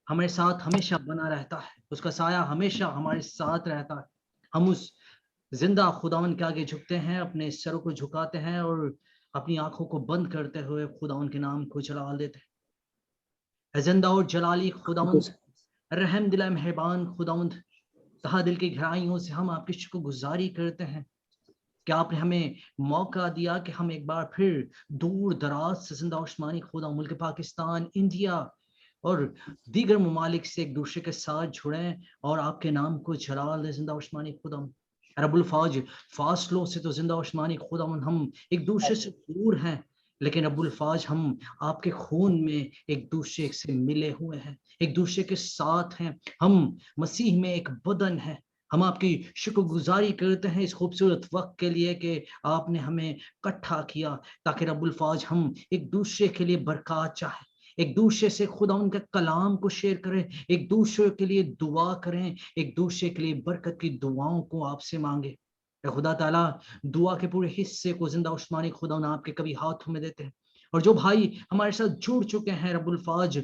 हमारे साथ हमेशा बना रहता है, उसका साया हमेशा हमारे साथ रहता है। हम उस जिंदा खुदावन के आगे झुकते हैं, अपने सरों को झुकाते हैं और अपनी आंखों को बंद करते हुए खुदावन के नाम को जलाल देते हैं। जिंदा और जलाली खुदावन, रहम दिला मेहरबान खुदावन, तहा दिल की गहराइयों से हम आपकी शुक्रगुजारी करते हैं कि आपने हमें मौका दिया कि हम एक बार फिर दूर दराज से जिंदा उस्मानी खुदा मुल्क पाकिस्तान, इंडिया और दीगर ममालिक से एक दूसरे के साथ जुड़े और आपके नाम को जलाल दे। जिंदा उस्मानी खुदा रब्बुल फाज, फासलों से तो जिंदा उस्मानी खुदा हम एक दूसरे से दूर हैं, लेकिन रब्बुल फाज हम आपके खून में एक दूसरे से मिले हुए हैं, एक दूसरे के साथ हैं। हम मसीह में एक बदन है। हम आपकी शुक्रगुजारी करते हैं इस खूबसूरत वक्त के लिए कि आपने हमें इकट्ठा किया ताकि रब्बुल फाज हम एक दूसरे के लिए बरकत चाहे, एक दूसरे से खुदा उनके कलाम को शेयर करें, एक दूसरे के लिए दुआ करें, एक दूसरे के लिए बरकत की दुआओं को आपसे मांगे। खुदा ताला दुआ के पूरे हिस्से को जिंदा उस्मानी खुदा आपके कभी हाथों में देते हैं, और जो भाई हमारे साथ जुड़ चुके हैं रब्बुल फाज,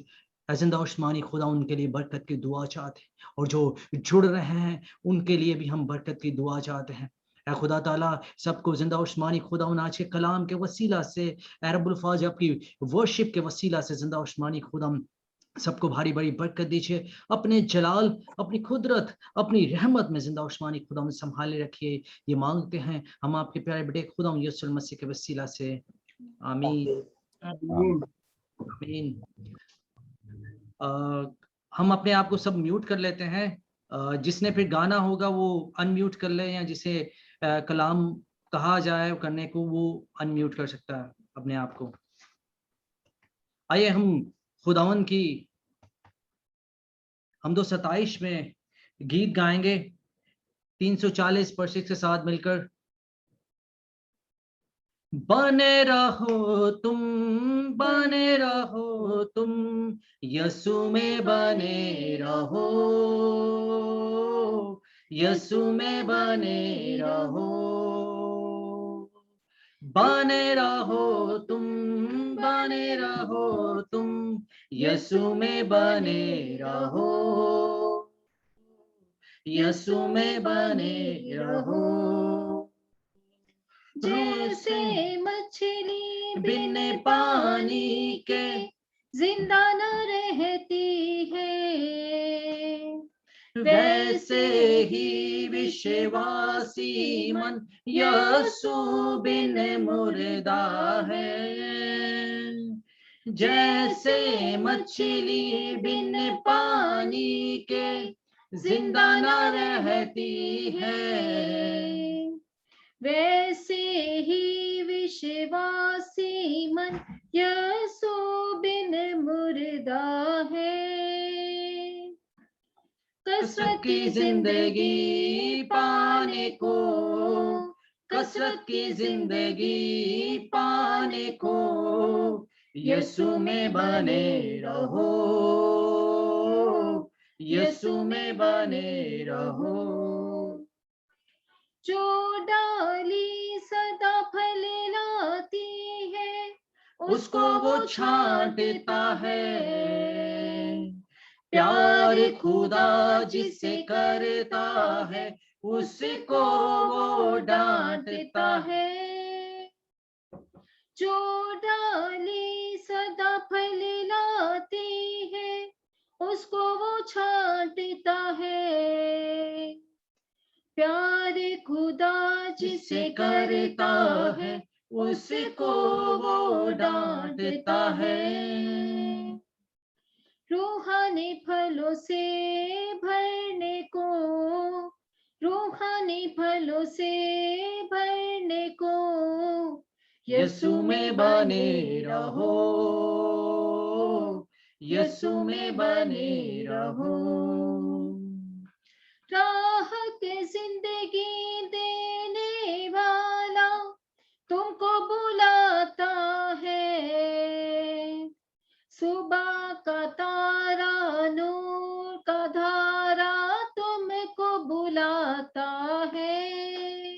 जिंदा उस्मानी खुदा उनके लिए बरकत की दुआ चाहते हैं, और जो जुड़ रहे हैं उनके लिए भी हम बरकत की दुआ चाहते हैं। ऐ खुदा ताला सबको जिंदा उस्मानी खुदा आज के कलाम के वसीला से, ऐ रब्बुल फाज आपकी वर्शिप के वसीला से जिंदा उस्मानी खुदा सबको भारी बड़ी बरकत दीजिए। अपने जलाल, अपनी कुदरत, अपनी रहमत में जिंदा उस्मानी खुदा संभाले रखिए। ये मांगते हैं हम आपके प्यारे बेटे खुदा यीशु मसीह के वसीला से, आमीन आमीन। हम अपने आप को सब म्यूट कर लेते हैं। जिसने फिर गाना होगा वो अनम्यूट कर ले, या जिसे कलाम कहा जाए करने को वो अनम्यूट कर सकता है अपने आप को। आइए हम खुदावन की हमदो 27 में गीत गाएंगे 340 पर 6 के साथ मिलकर। बने रहो तुम, बने रहो तुम, यसु में बने रहो, यसु में बने रहो। बने रहो तुम, बने रहो तुम, यसु में बने रहो, यसु में बने रहो। जैसे मछली बिन पानी के जिंदा न रहती है, वैसे ही विश्वासी मन यसु बिन मुर्दा है। जैसे मछली बिन पानी के जिंदा न रहती है, वैसे ही विश्वासी मन यसु बिन मुर्दा है। कसरत की जिंदगी पाने को, कसरत की जिंदगी पाने को, यसु में बने रहो, यसु में बने रहो। जो डाली सदा फल लाती है, उसको वो छांटता है। प्यार खुदा जिसे करता है, उसको वो डांटता है। जो डाली सदा फल लाती है, उसको वो छांटता है। प्यार खुदा जिसे करता है, उसको वो डांटता है। रूहानी फलों से भरने को, रूहानी फलों से भरने को, यसु में बने रहो, यसु में बने रहो। राह के जिंदगी देने वाला तुमको बुलाता है। सुबह का तारा, नूर का धारा तुमको बुलाता है।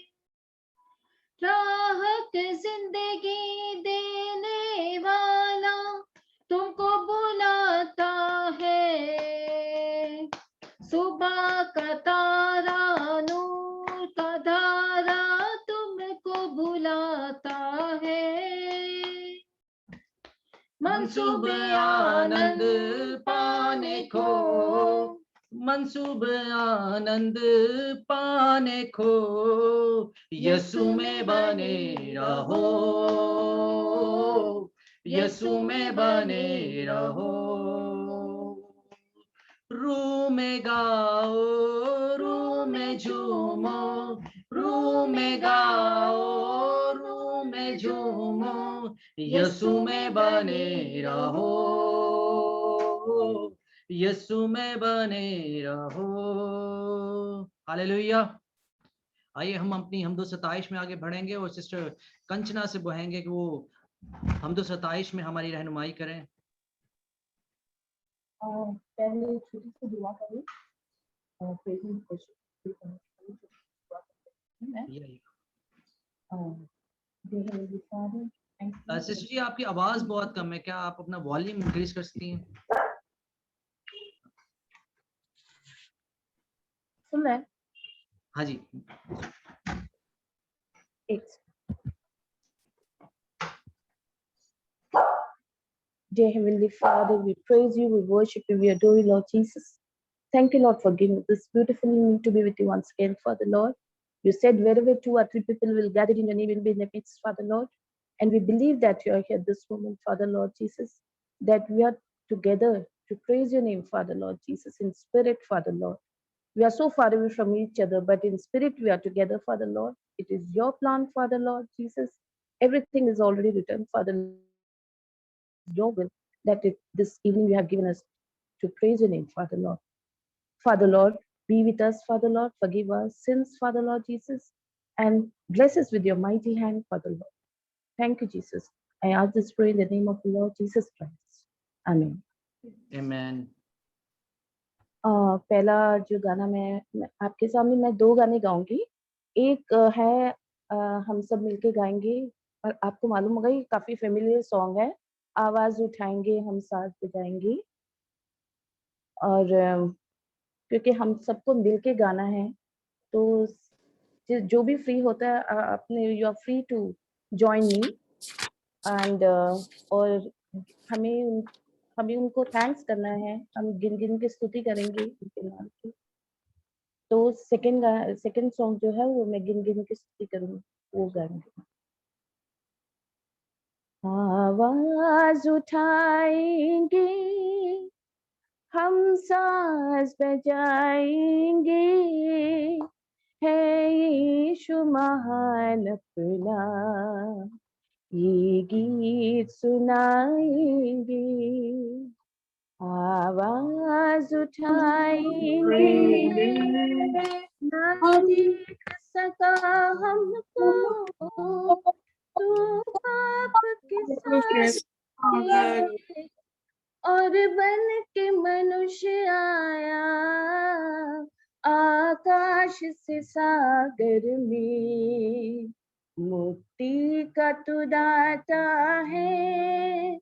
राह के जिंदगी देने वाला तुमको बुलाता है। मंसूब आनंद पाने को, मंसूब आनंद पाने को, यीशु में बने रहो, यीशु में बने रहो। रूह में गाओ, रूह में झूमो, रूह में गाओ, रूह में झूमो, यीशु में बने रहो, यीशु में बने रहो। हालेलुया। आइए हम अपनी हमदो सताइश में आगे बढ़ेंगे और सिस्टर कंचना से कहेंगे कि वो हमदो सताइश में हमारी रहनुमाई करें। पहले छोटी सी दुआ करें। सिस्टर जी आपकी आवाज बहुत कम है, क्या आप अपना वॉल्यूम इंक्रीज कर सकती हैं? सुन रहे हैं? हाँ जी। Dear Heavenly Father, we praise you, we worship you, we adore you, Lord Jesus. Thank you, Lord, for giving us this beautiful evening to be with you once again, Father Lord. You said wherever 2 or 3 people will gather in your name, will be in the midst, Father Lord. And we believe that you are here this moment, Father Lord Jesus, that we are together to praise your name, Father Lord Jesus, in spirit, Father Lord. We are so far away from each other, but in spirit we are together, Father Lord. It is your plan, Father Lord Jesus. Everything is already written, Father Lord. Your will that this evening you have given us to praise your name, Father Lord. Father Lord, be with us, Father Lord. Forgive our sins, Father Lord Jesus, and bless us with your mighty hand, Father Lord. Thank you, Jesus. I ask this prayer in the name of the Lord Jesus Christ. Amen. Amen. पहला जो गाना मैं आपके सामने मैं 2 गाने गाऊंगी। एक है हम सब मिलके गाएंगे और आपको मालूम होगा ये काफी फेमिलियर सॉन्ग है, आवाज उठाएंगे हम साथ बजाएंगे। और क्योंकि हम सबको मिलके गाना है तो जो भी फ्री होता है अपने you are free to join me and और हमें उनको थैंक्स करना है, हम गिन गिन के स्तुति करेंगे उनके नाम की। तो सेकंड सॉन्ग जो है वो मैं गिन गिन के स्तुति करूंगी, वो गाएंगे। आवाज उठाएंगे हम सांस बजाएंगे, है यीशु महान अपना, ये गीत सुनाएंगे। आवाज उठाएंगे ना देख सका हमको तू पाप के साथ और बन के मनुष्य आया आकाश से सागर में, मुक्ति का तू दाता है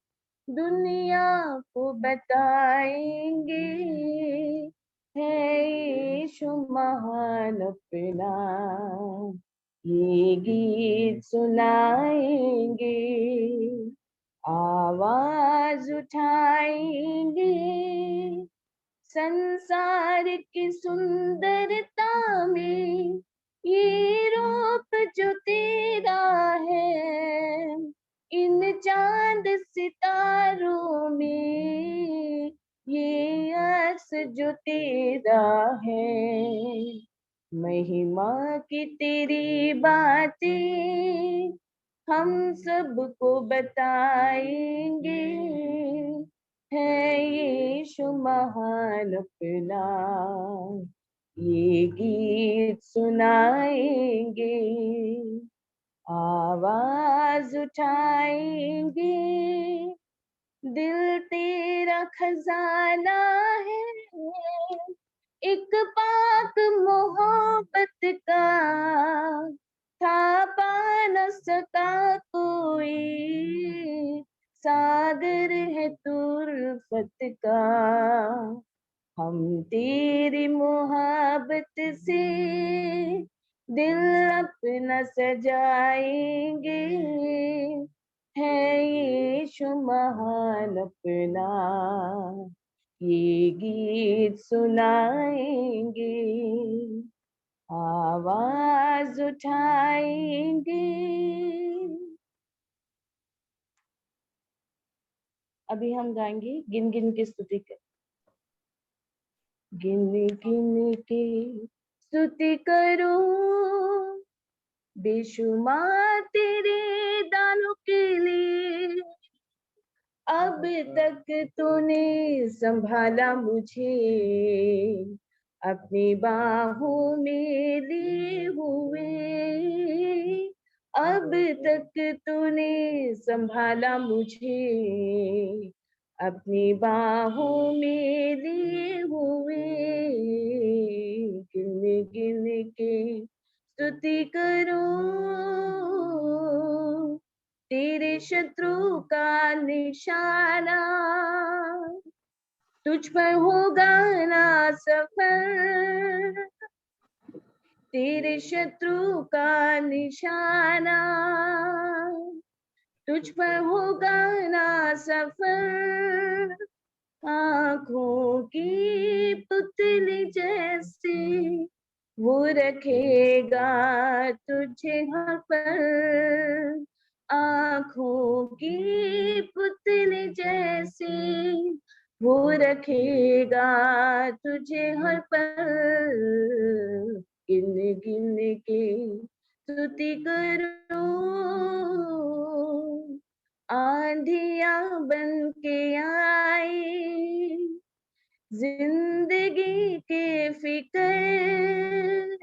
दुनिया को बताएंगे, है यीशु महान अपना, ये गीत सुनाएंगे। आवाज उठाएंगे संसार की सुंदरता में, ये रूप जो तेरा है, इन चांद सितारों में ये अक्स जो तेरा है, महिमा की तेरी बातें हम सबको बताएंगे, है यीशु महान अपना, ये गीत सुनाएंगे। आवाज उठाएंगे दिल तेरा खजाना है, एक पाक मोहब्बत का था पा न सका कोई, सागर है तुल्फत का, हम तेरी मोहब्बत से दिल अपना सजाएंगे, है यीशु महान अपना, ये गीत सुनाएंगे, आवाज उठाएंगे। अभी हम गाएंगे गिन गिन के स्तुति कर, गिन गिन के स्तुति करो, बेशुमार तेरे दानों के लिए। अब तक तूने संभाला मुझे, अपनी बाहों में लिए हुए। अब तक तूने संभाला मुझे, अपनी बाहों में लिए हुए। गिन गिन के स्तुति करो, तेरे शत्रु का निशाना, तुझ पर होगा ना सफल। तेरे शत्रु का निशाना, तुझ पर होगा ना सफल। आँखों की पुतली जैसे वो रखेगा तुझे हर पल। आँखों की पुतली जैसे वो रखेगा तुझे हर पल। गिन गिन के स्तुति करो, आंधियां बन के आई, जिंदगी के फिकर।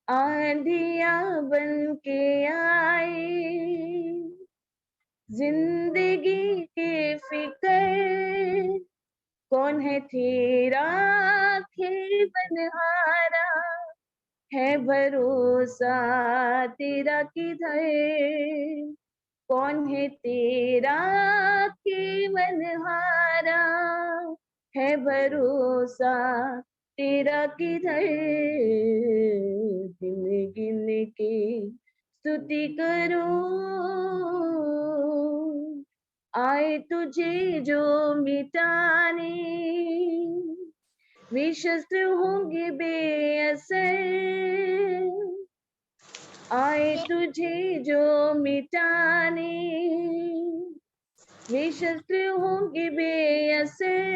आंधियां बन के आई, जिंदगी के फिकर। कौन है तेरा खेवनहारा, है भरोसा तेरा किधर। कौन है तेरा खेवनहारा, है भरोसा तेरा किधर। गिन गिन के स्तुति करो, आए तुझे जो मिटाने, वे शस्त्र होंगे बेअसर। आए तुझे जो मिटाने, वे शस्त्र होंगे बेअसर।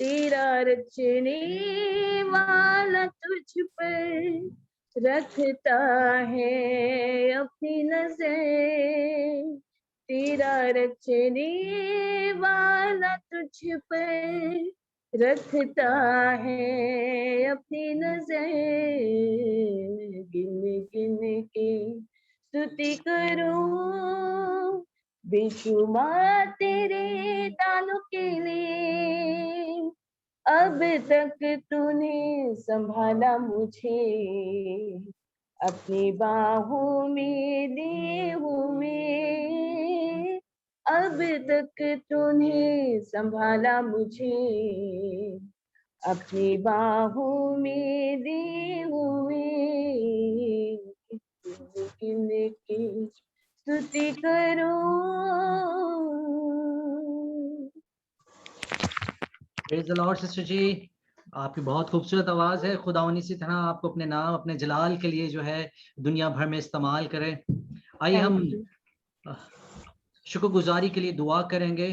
तेरा रचने वाला तुझ पर रखता है अपनी नजर। तेरा रचने वाला तुझ पर रखता है अपनी नजर। गिन गिन के स्तुति करो, बेशुमार तेरे दानों के लिए। अब तक तूने संभाला मुझे, अपनी बाहों में लिए हुए। अब तक तूने संभाला मुझे, अपनी बाहों में लिए हुए। गिन के स्तुति करो। प्रेज द लॉर्ड सिस्टर जी, आपकी बहुत खूबसूरत आवाज है। खुदावन इसी तरह आपको अपने नाम, अपने जलाल के लिए जो है दुनिया भर में इस्तेमाल करे। आइए हम शुक्रगुजारी के लिए दुआ करेंगे।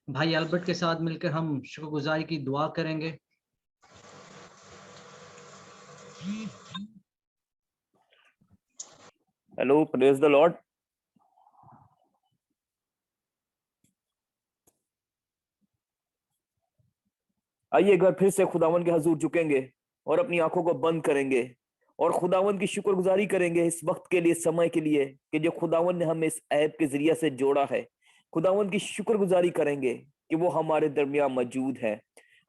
भाई अल्बर्ट के साथ मिलकर हम शुक्रगुजारी की दुआ करेंगे। Hello, praise the Lord. आइए एक बार फिर से खुदावन के हजूर झुकेंगे और अपनी आंखों को बंद करेंगे और खुदावन की शुक्रगुजारी करेंगे इस वक्त के लिए, समय के लिए कि जो खुदावन ने हमें इस ऐप के जरिए से जोड़ा है। खुदावन की शुक्रगुजारी करेंगे कि वो हमारे दरमियान मौजूद है।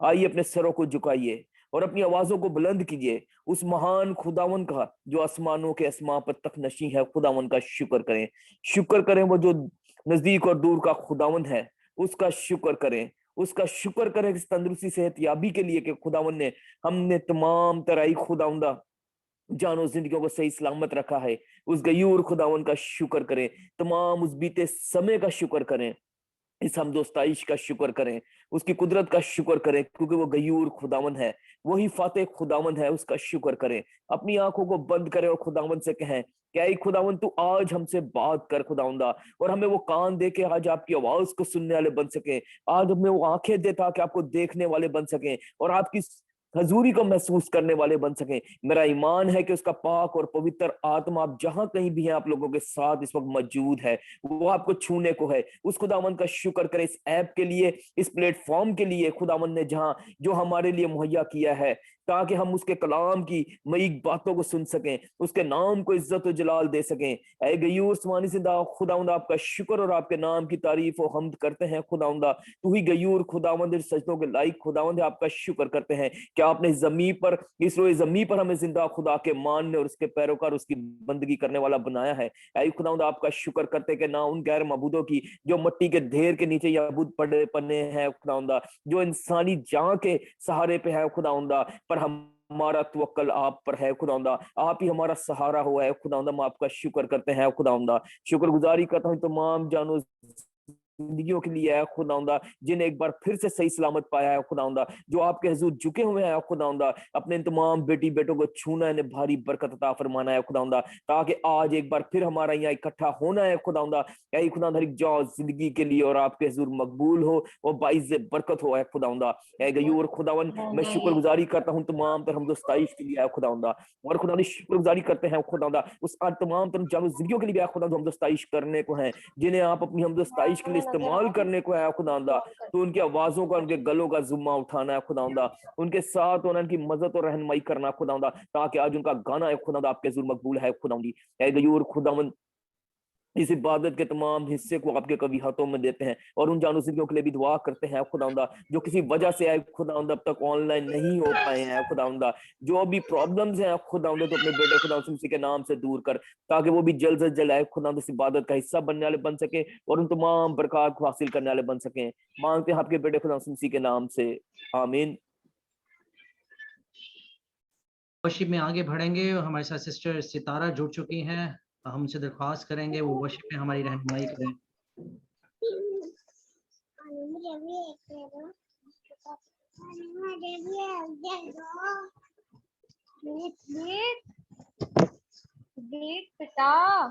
आइए अपने सरों को झुकाइए और अपनी आवाजों को बुलंद कीजिए। उस महान खुदावन का जो आसमानों के आसमान पर तक नशी है, खुदावन का शुक्र करें। शुक्र करें वो जो नजदीक और दूर का खुदावन है, उसका शुक्र करें। उसका शुक्र करें इस तंदुरुस्ती सेहत याबी के लिए कि खुदावन ने हमने तमाम तराई खुदावंदा जानो जिंदगियों को सही सलामत रखा है, उस गयूर खुदावन का शुक्र करें, तमाम उस बीते समय का शुक्र करें, इस हमदोस्ताइश का शुक्र करें, उसकी कुदरत का शुक्र करें, क्योंकि वो गयूर खुदावंद है, वही फातेह खुदावंद है, उसका शुक्र करें। अपनी आंखों को बंद करें और खुदावंद से कहें, क्या ही खुदावंद तू आज हमसे बात कर खुदावंदा, और हमें वो कान दे के आज आपकी आवाज को सुनने वाले बन सके, आज हमें वो आंखें दे ताकि आपको देखने वाले बन सकें और आपकी हजूरी को महसूस करने वाले बन सकें। मेरा ईमान है कि उसका पाक और पवित्र आत्मा आप जहां कहीं भी हैं आप लोगों के साथ इस वक्त मौजूद है, वो आपको छूने को है। उस खुदावंद का शुक्र करें इस ऐप के लिए, इस प्लेटफॉर्म के लिए खुदावंद ने जहां जो हमारे लिए मुहैया किया है, ताकि हम उसके कलाम की मई बातों को सुन सकें, उसके नाम को इज्जत और जलाल दे सकें। ऐ गयूर समानी जिंदा खुदावंद, आपका शुक्र और आपके नाम की तारीफ और हमद करते हैं खुदावंदा। तू ही गयूर खुदावंद, सजदों के लायक खुदावंद, आपका शुक्र करते हैं कि आपने जमीन पर, इस रोए जमीन पर हमें जिंदा खुदा के मानने और उसके पैरोकार, उसकी बंदगी करने वाला बनाया है। ऐ खुदावंद, आपका शुक्र करते कि ना उन गैर मबूदों की जो मट्टी के ढेर के नीचे याबूद पड़े पन्ने हैं खुदावंदा, जो इंसानी जान के सहारे पे है खुदावंदा, पर हमारा तवक्कल आप पर है खुदावंदा, आप ही हमारा सहारा हुआ है खुदावंदा। हम आपका शुक्र करते हैं खुदावंदा, शुक्रगुजारी करता हूं तमाम जानो जिंदगियों के लिए है खुदावंदा, जिन्हें एक बार फिर से सही सलामत पाया है खुदावंदा, जो आपके हुजूर झुके हुए हैं खुदावंदा, अपने इन तमाम बेटी बेटों को छूना है, भारी बरकत अता फरमाना है खुदावंदा, ताकि आज एक बार फिर हमारा यहाँ इकट्ठा होना है खुदावंदा, यही खुदावंदा हर एक जाओ जिंदगी के लिए और आपके हुजूर मकबूल हो और बाइज़ बरकत हो है खुदावंदा। ऐ गयूर खुदावन, मैं शुक्रगुजारी करता हूँ तमाम तर हमदोस्ताइश के लिए है खुदावंदा, और खुदा शुक्रगुजारी करते हैं खुदावंदा उस आज तमाम तर जानो जिंदगियों के लिए खुदा हमदोस्ताइश करने को है, जिन्हें आप अपनी हमदोस्ताइश के लिए इस्तेमाल करने को है खुदावंदा। तो उनकी आवाजों का, उनके गलों का जुम्मा उठाना है खुदावंदा, उनके साथ उनकी मदद और रहनुमाई करना खुदावंदा, ताकि आज उनका गाना है खुदावंदा आपके हुजूर मकबूल है खुदावंदी। ऐ गयूर खुदावंद, इस इबादत के तमाम हिस्से को आपके कभी हाथों में देते हैं और उन जानो जिंदगियों के लिए भी दुआ करते हैं खुदावंदा, जो किसी वजह से आए खुदावंदा अब तक ऑनलाइन नहीं हो पाए हैं खुदावंदा, जो अभी प्रॉब्लम्स हैं खुदावंदा, तो अपने बेटे खुदा के नाम से दूर कर, ताकि वो भी जल्द से जल्द आए खुदावंदा इस इबादत का हिस्सा बनने वाले बन सके और उन तमाम बरकत को हासिल करने वाले बन सके। मांगते हैं आपके बेटे खुदा के नाम से, आमीन। वर्शिप में आगे बढ़ेंगे, हमारे साथ सिस्टर सितारा जुड़ चुकी हैं, हम उनसे दरख्वास्त करेंगे वो वर्शिप में हमारी रहनुमाई करें। बेटा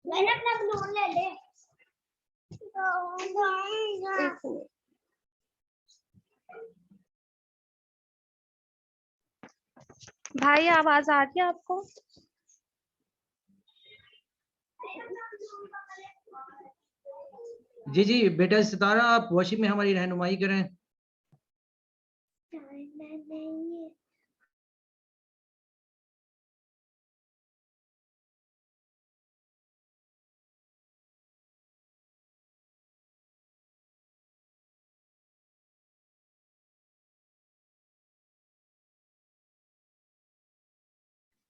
मैंने अपना फोन ले ले। भाई आवाज आ रही है आपको? जी जी बेटा सितारा, आप वर्शिप में हमारी रहनुमाई करें।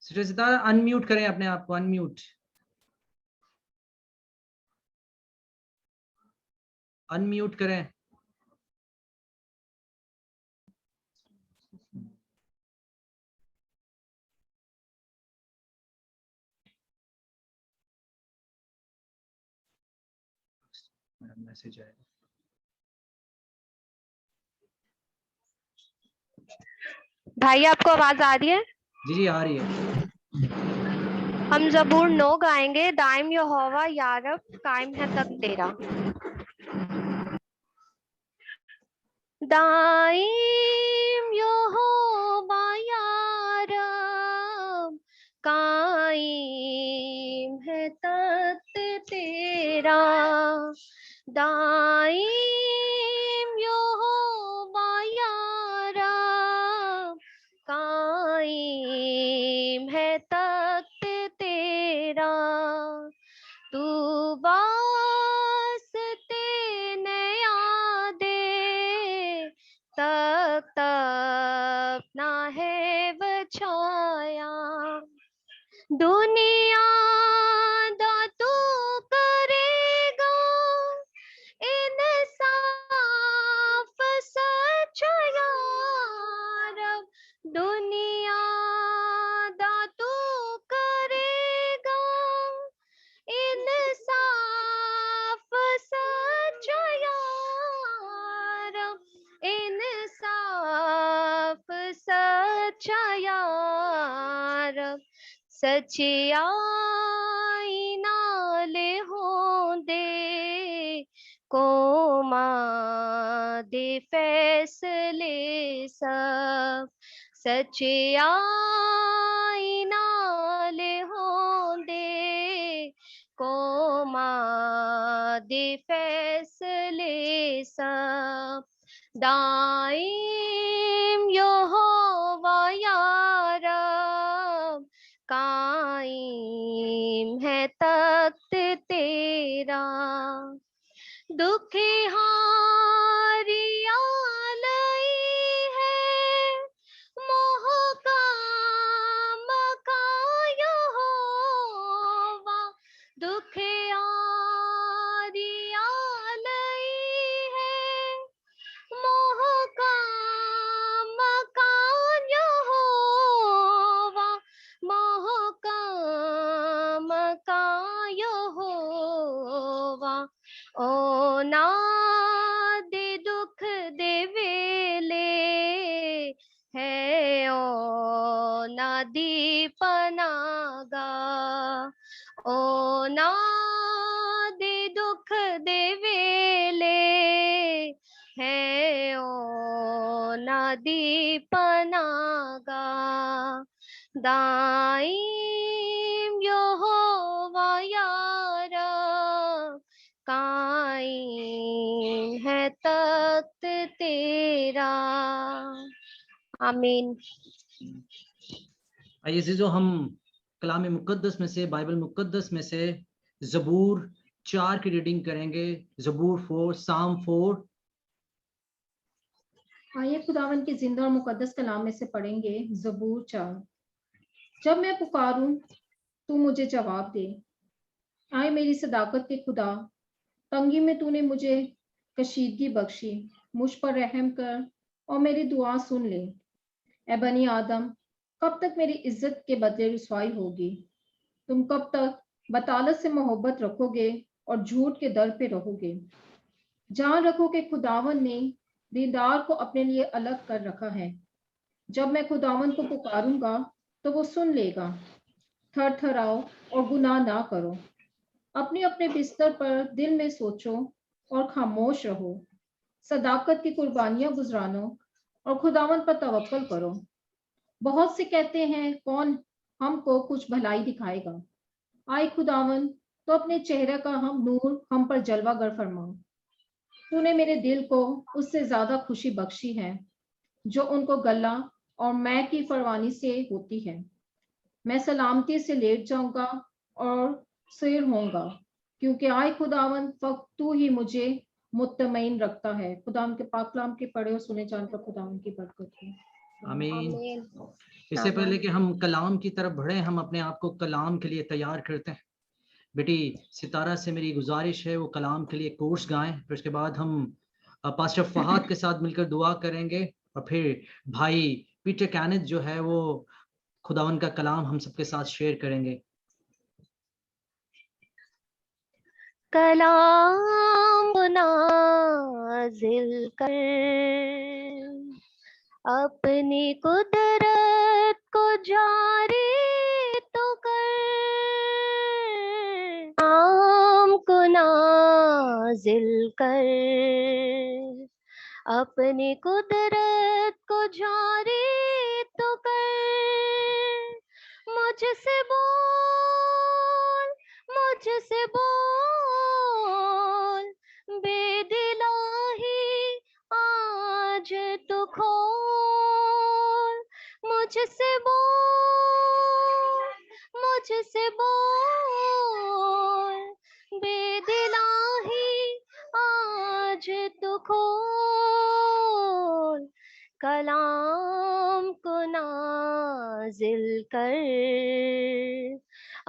सिस्टर सितारा अनम्यूट करें अपने आप को, अनम्यूट अनम्यूट करें। मैसेज आएगा। भाई आपको आवाज आ रही है? जी जी आ रही है। हम ज़बूर 9 गाएंगे, दाइम यहोवा यारब कायम है तक तेरा। दाइम यहोवा यारब कायम है तख्त तेरा, दाइम यहोवा यारब कायम है तख्त तेरा, तू वास्ते नया दे तक अपना है बचाया, दुनिया दा तू करेगा इंसाफ सच्चाई नाले होंदे कोमा दे फैसले सब सच्चाई नाले होंदे कोमा दे फैसले सब दाइम यहोवा यारब कायम है तख्त तेरा दुखी हारिया लई है मोहकाम का यहोवा दुखी हारिया लई है मोहकाम का यहोवा मोहकाम का यहोवा ओ ना दे दुख दे वेले है ओ ना दीपनागा ओ ना दे दुख दे वेले है ओ ना दीपनागा दाइम यहोवा यारब कायम है तख्त तेरा आमीन। आइए जो हम कलाम मुकद्दस में से बाइबल मुकद्दस में से ज़बूर 4 की रीडिंग करेंगे। ज़बूर 4 साम 4। आइए खुदावन के जिंदा और मुकद्दस कलाम में से पढ़ेंगे ज़बूर 4। जब मैं पुकारूं तू मुझे जवाब दे, आए मेरी सदाकत के खुदा, तंगी में तूने मुझे कशीदगी बख्शी, मुझ पर रहम कर और मेरी दुआ सुन ले। ए बनी आदम, कब तक मेरी इज्जत के बदले रुसवाई होगी? तुम कब तक बतालत से मोहब्बत रखोगे और झूठ के दर पे रहोगे? जान रखो कि खुदावन ने दीदार को अपने लिए अलग कर रखा है। जब मैं खुदावन को पुकारूंगा तो वो सुन लेगा। थरथराओ और गुनाह ना करो। अपने अपने बिस्तर पर दिल में सोचो और खामोश रहो। सदाकत की कुर्बानियां गुजरानो और खुदावन पर तवक्कल करो। बहुत से कहते हैं कौन हमको कुछ भलाई दिखाएगा। आए खुदावन तो अपने चेहरे का नूर हम पर जलवागर फरमा। तूने मेरे दिल को उससे ज्यादा खुशी बख्शी है जो उनको गला और मैं की फरवानी से होती है। मैं सलामती से लेट जाऊंगा और सिर होऊंगा, क्योंकि आए खुदावन फक्त तू ही मुझे मुत्तमईन रखता है। खुदावन के पाक कलाम के पढ़े और सुने जान पर खुदावन की बरकत हो। आमीन। आमीन। इससे पहले कि हम कलाम की तरफ बढ़े, हम अपने आप को कलाम के लिए तैयार करते हैं। बेटी सितारा से मेरी गुजारिश है वो कलाम के लिए कोर्स गाएं, फिर उसके बाद हम पास्टर फहाद के साथ मिलकर दुआ करेंगे और फिर भाई पीटर कैनेथ जो है वो खुदावन का कलाम हम सबके साथ शेयर करेंगे। कलाम नाज़िल कर अपनी कुदरत को जारी तो कर, कलाम को नाज़िल कर अपनी कुदरत को जारी तो कर। मुझसे बोल बेदिलाही आज तो खोल। मुझसे बोल बेदिलाही आज तो खोल। कलाम को नाज़िल कर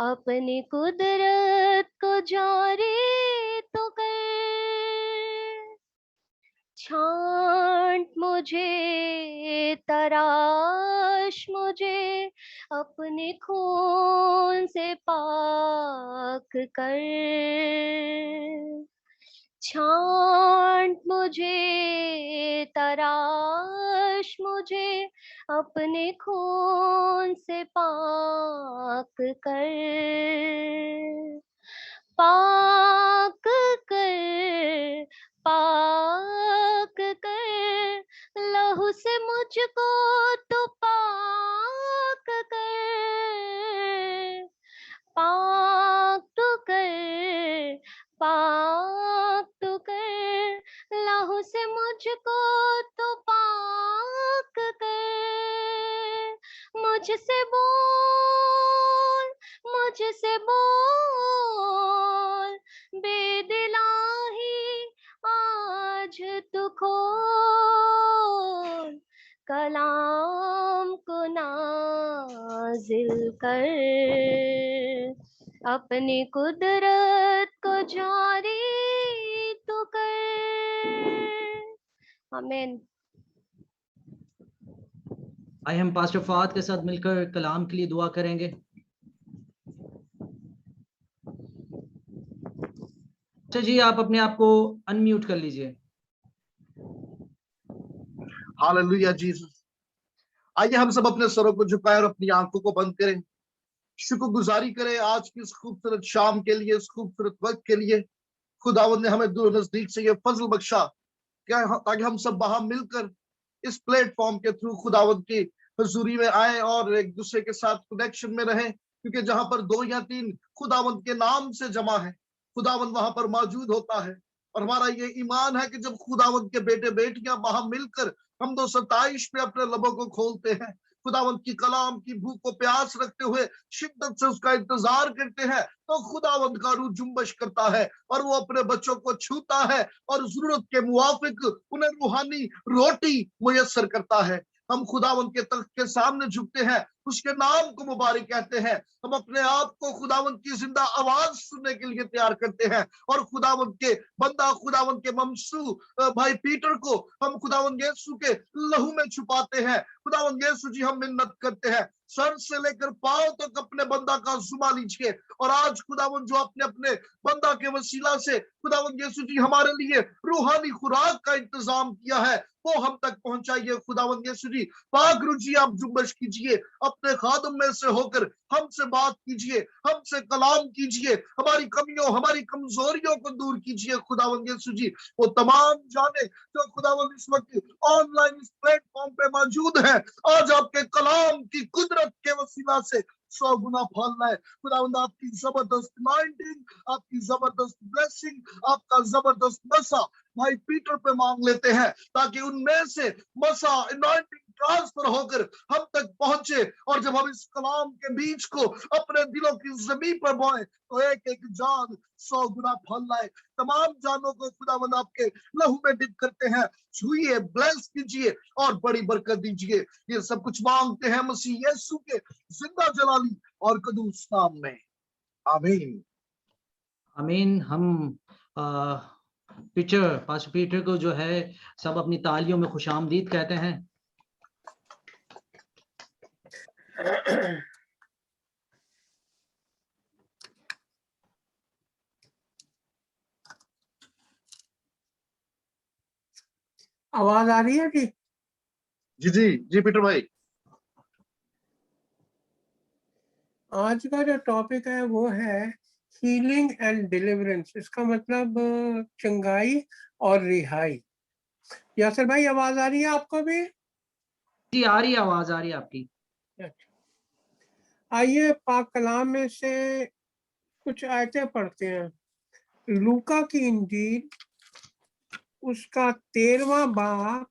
अपनी कुदरत को जारी तो कर। छांट मुझे तराश मुझे अपने खून से पाक कर। छांट मुझे तराश मुझे अपने खून से पाक कर, पाक कर, पाक कर, लहू से मुझको तो पाक कर, पाक तो कर, पाक तो कर, लहू से मुझको तो पाक कर, मुझसे बोल, मुझसे बोल, बेदिलाही आज तू खोल, कलाम को नाजिल कर, अपनी कुदरत को जारी तू कर। आमीन। आइए हम पास्टर फवाद के साथ मिलकर कलाम के लिए दुआ करेंगे। अच्छा जी, आप अपने आप को अनम्यूट कर लीजिए। Hallelujah Jesus. आइए हम सब अपने सरों को झुकाएं और अपनी आंखों को बंद करें। शुक्रगुजारी करें आज की इस खूबसूरत शाम के लिए, इस खूबसूरत वक्त के लिए। खुदावंद ने हमें दूर नजदीक से ये फजल बख्शा ताकि हम सब वहां मिलकर इस प्लेटफॉर्म के थ्रू खुदावंद की हजूरी में आए और एक दूसरे के साथ कनेक्शन में रहें, क्योंकि जहां पर 2 या 3 खुदावंद के नाम से जमा है, खुदावंद वहां पर मौजूद होता है। और हमारा ये ईमान है कि जब खुदावंद के बेटे बेटियां वहां मिलकर हम 227 पे अपने लबों को खोलते हैं, खुदावंद की कलाम की भूख को प्यास रखते हुए शिद्दत से उसका इंतजार करते हैं, तो खुदावंद का रूह जुम्बश करता है और वो अपने बच्चों को छूता है और जरूरत के मुवाफिक उन्हें रूहानी रोटी मुयस्सर करता है। हम खुदावंद के तख्त के सामने झुकते हैं, उसके नाम को मुबारक कहते हैं। हम अपने आप को खुदावंद की जिंदा आवाज सुनने के लिए तैयार करते हैं और खुदावंद के बंदा, खुदावंद के ममसू भाई पीटर को हम खुदावंद यीशु के लहू में छुपाते हैं। खुदावंद यीशु जी, हम मिन्नत करते हैं, सर से लेकर पांव तक अपने बंदा का जुमा लीजिए। और आज खुदावंद जो आपने अपने बंदा के वसीला से खुदावंद यीशु जी हमारे लिए रूहानी खुराक का इंतजाम किया है, वो हम तक पहुंचाइए। खुदावंद यीशु जी, पाक रूह जी, आप जुम्बश कीजिए, अपने खादम में से होकर हमसे बात कीजिए, हमसे कलाम कीजिए, हमारी कमियों, हमारी कमजोरियों को दूर कीजिए। खुदावंद यीशु जी, वो तमाम जाने जो खुदावंद इस वक्त ऑनलाइन इस प्लेटफॉर्म पे मौजूद है, आज आपके कलाम की कुदरत के वसीला से 100 गुना फलना है। खुदावंद आपकी जबरदस्त अनॉइंटिंग, आपकी जबरदस्त ब्लेसिंग, आपका जबरदस्त मसा भाई पीटर पे मांग लेते हैं, ताकि उनमें से मसा अनॉइंटिंग ट्रांसफर होकर हम तक पहुंचे। और जब हम इस कलाम के बीज को अपने दिलों की जमीन पर बोए, तो एक एक जान 100 गुना फल लाए। तमाम जानों को खुदावंद आपके लहू में डिप करते हैं, छुइए, ब्लेस कीजिए और बड़ी बरकत दीजिए। ये सब कुछ मांगते हैं मसीह यीशु के जिंदा जलाली और कदूस नाम में, आमीन। आमीन। हम पास्टर पीटर को जो है सब अपनी तालियों में खुशामदीद कहते हैं। आवाज आ रही है कि? जी जी जी पीटर भाई। आज का जो टॉपिक है वो है हीलिंग एंड डिलीवरेंस। इसका मतलब चंगाई और रिहाई। यासर भाई, आवाज आ रही है आपको भी? जी, आ रही है, आवाज आ रही है आपकी। आइए पाक कलाम में से कुछ आयतें पढ़ते हैं। लूका की इंजील उसका 13वां बाब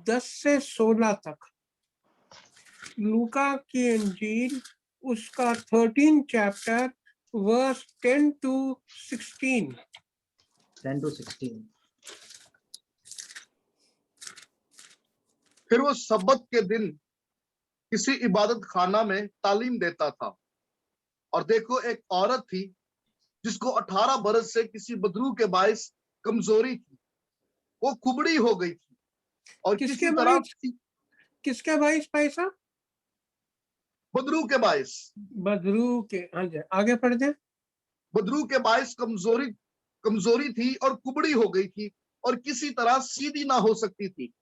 10 से 16 तक। लूका की इंजील उसका 13 चैप्टर वर्स 10 to 16। 10 to 16। फिर वो सब्बत के दिन किसी इबादत खाना में तालीम देता था, और देखो एक औरत थी जिसको 18 बरस से किसी बदरू के बायस कमजोरी थी। वो कुबड़ी हो गई थी और किसी तरह किसके बायस पैसा? बदरू के बायस। बदरू के, हाँ जी, आगे पढ़ दे। बदरू के बायस कमजोरी थी और कुबड़ी हो गई थी और किसी तरह सीधी ना हो सकती थी।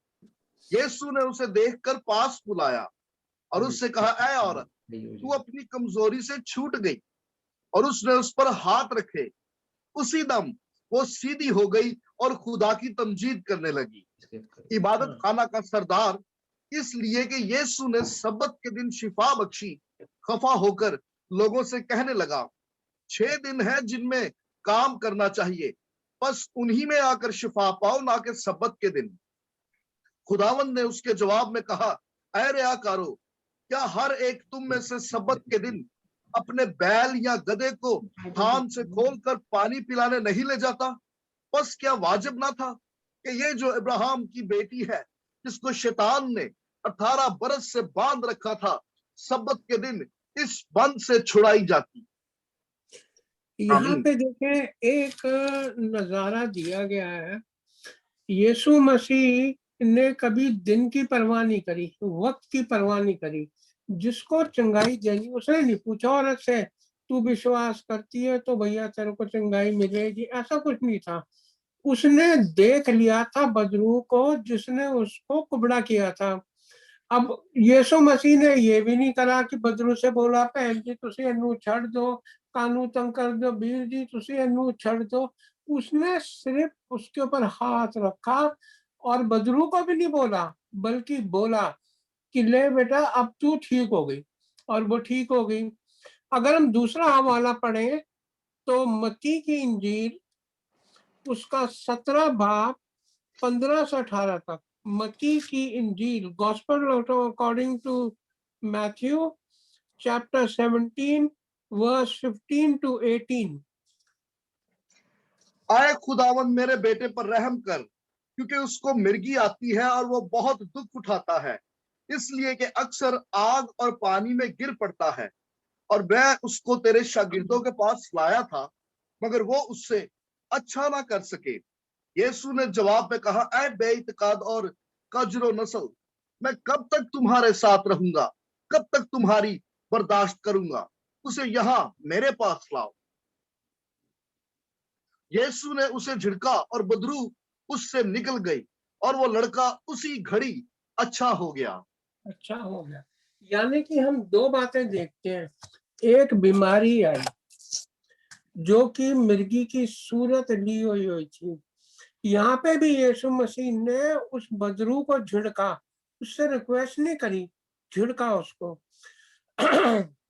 यीशु ने उसे देखकर पास बुलाया और उससे कहा, ऐ औरत, तू अपनी कमजोरी से छूट गई। और उसने उस पर हाथ रखे, उसी दम वो सीधी हो गई और खुदा की तमजीद करने लगी। इबादत खाना का सरदार इसलिए कि यीशु ने सब्बत के दिन शिफा बख्शी, खफा होकर लोगों से कहने लगा, 6 दिन है जिनमें काम करना चाहिए, बस उन्हीं में आकर शिफा पाओ, ना कि सब्बत के दिन। खुदावंद ने उसके जवाब में कहा, ऐ रियाकारो, क्या हर एक तुम में से सब्बत के दिन अपने बैल या गधे को थान से खोलकर पानी पिलाने नहीं ले जाता? बस क्या वाजिब ना था कि ये जो इब्राहिम की बेटी है, जिसको शैतान ने 18 बरस से बांध रखा था, सब्बत के दिन इस बंद से छुड़ाई जाती। यहाँ आमीन। पे देखें एक नजारा दिया गया है। यीशु मसीह ने कभी दिन की परवाह नहीं करी, वक्त की परवाह नहीं करी। जिसको चंगाई देनी उसने नहीं पूछा औरत से, तू विश्वास करती है तो भैया तेरे को चंगाई मिलेगी, ऐसा कुछ नहीं था। उसने देख लिया था बदरू को जिसने उसको कुबड़ा किया था। अब यीशु मसीह ने ये भी नहीं करा कि बदरू से बोला, भैन जी तुसी इनू छड़ दो, कानू तंग कर दो, वीर जी तुसी इनू छड़ दो। उसने सिर्फ उसके ऊपर हाथ रखा और बदरू को भी नहीं बोला, बल्कि बोला कि ले बेटा अब तू ठीक हो गई, और वो ठीक हो गई। अगर हम दूसरा हवाला पढ़ें तो मत्ती की इंजील उसका 17 बाब 15 से 18 तक, मत्ती की इंजील, gospel according to Matthew chapter 17 verse 15 to 18। आए खुदावन मेरे बेटे पर रहम कर, क्योंकि उसको मिर्गी आती है और वो बहुत दुख उठाता है, इसलिए कि अक्सर आग और पानी में गिर पड़ता है। और मैं उसको तेरे शागिर्दों के पास लाया था, मगर वो उससे अच्छा ना कर सके। यीशु ने जवाब में कहा, ऐ बेइत्काद और कजरो नस्ल, मैं कब तक तुम्हारे साथ रहूंगा, कब तक तुम्हारी बर्दाश्त करूंगा? उसे यहां मेरे पास लाओ। यीशु ने उसे झिड़का और बदरू उससे निकल गई और वो लड़का उसी घड़ी अच्छा हो गया। अच्छा हो गया। यानी कि हम दो बातें देखते हैं, एक बीमारी आई जो कि मिर्गी की सूरत ली हुई थी। यहाँ पे भी यीशु मसीह ने उस बदरू को झिड़का, उससे रिक्वेस्ट नहीं करी, झिड़का उसको।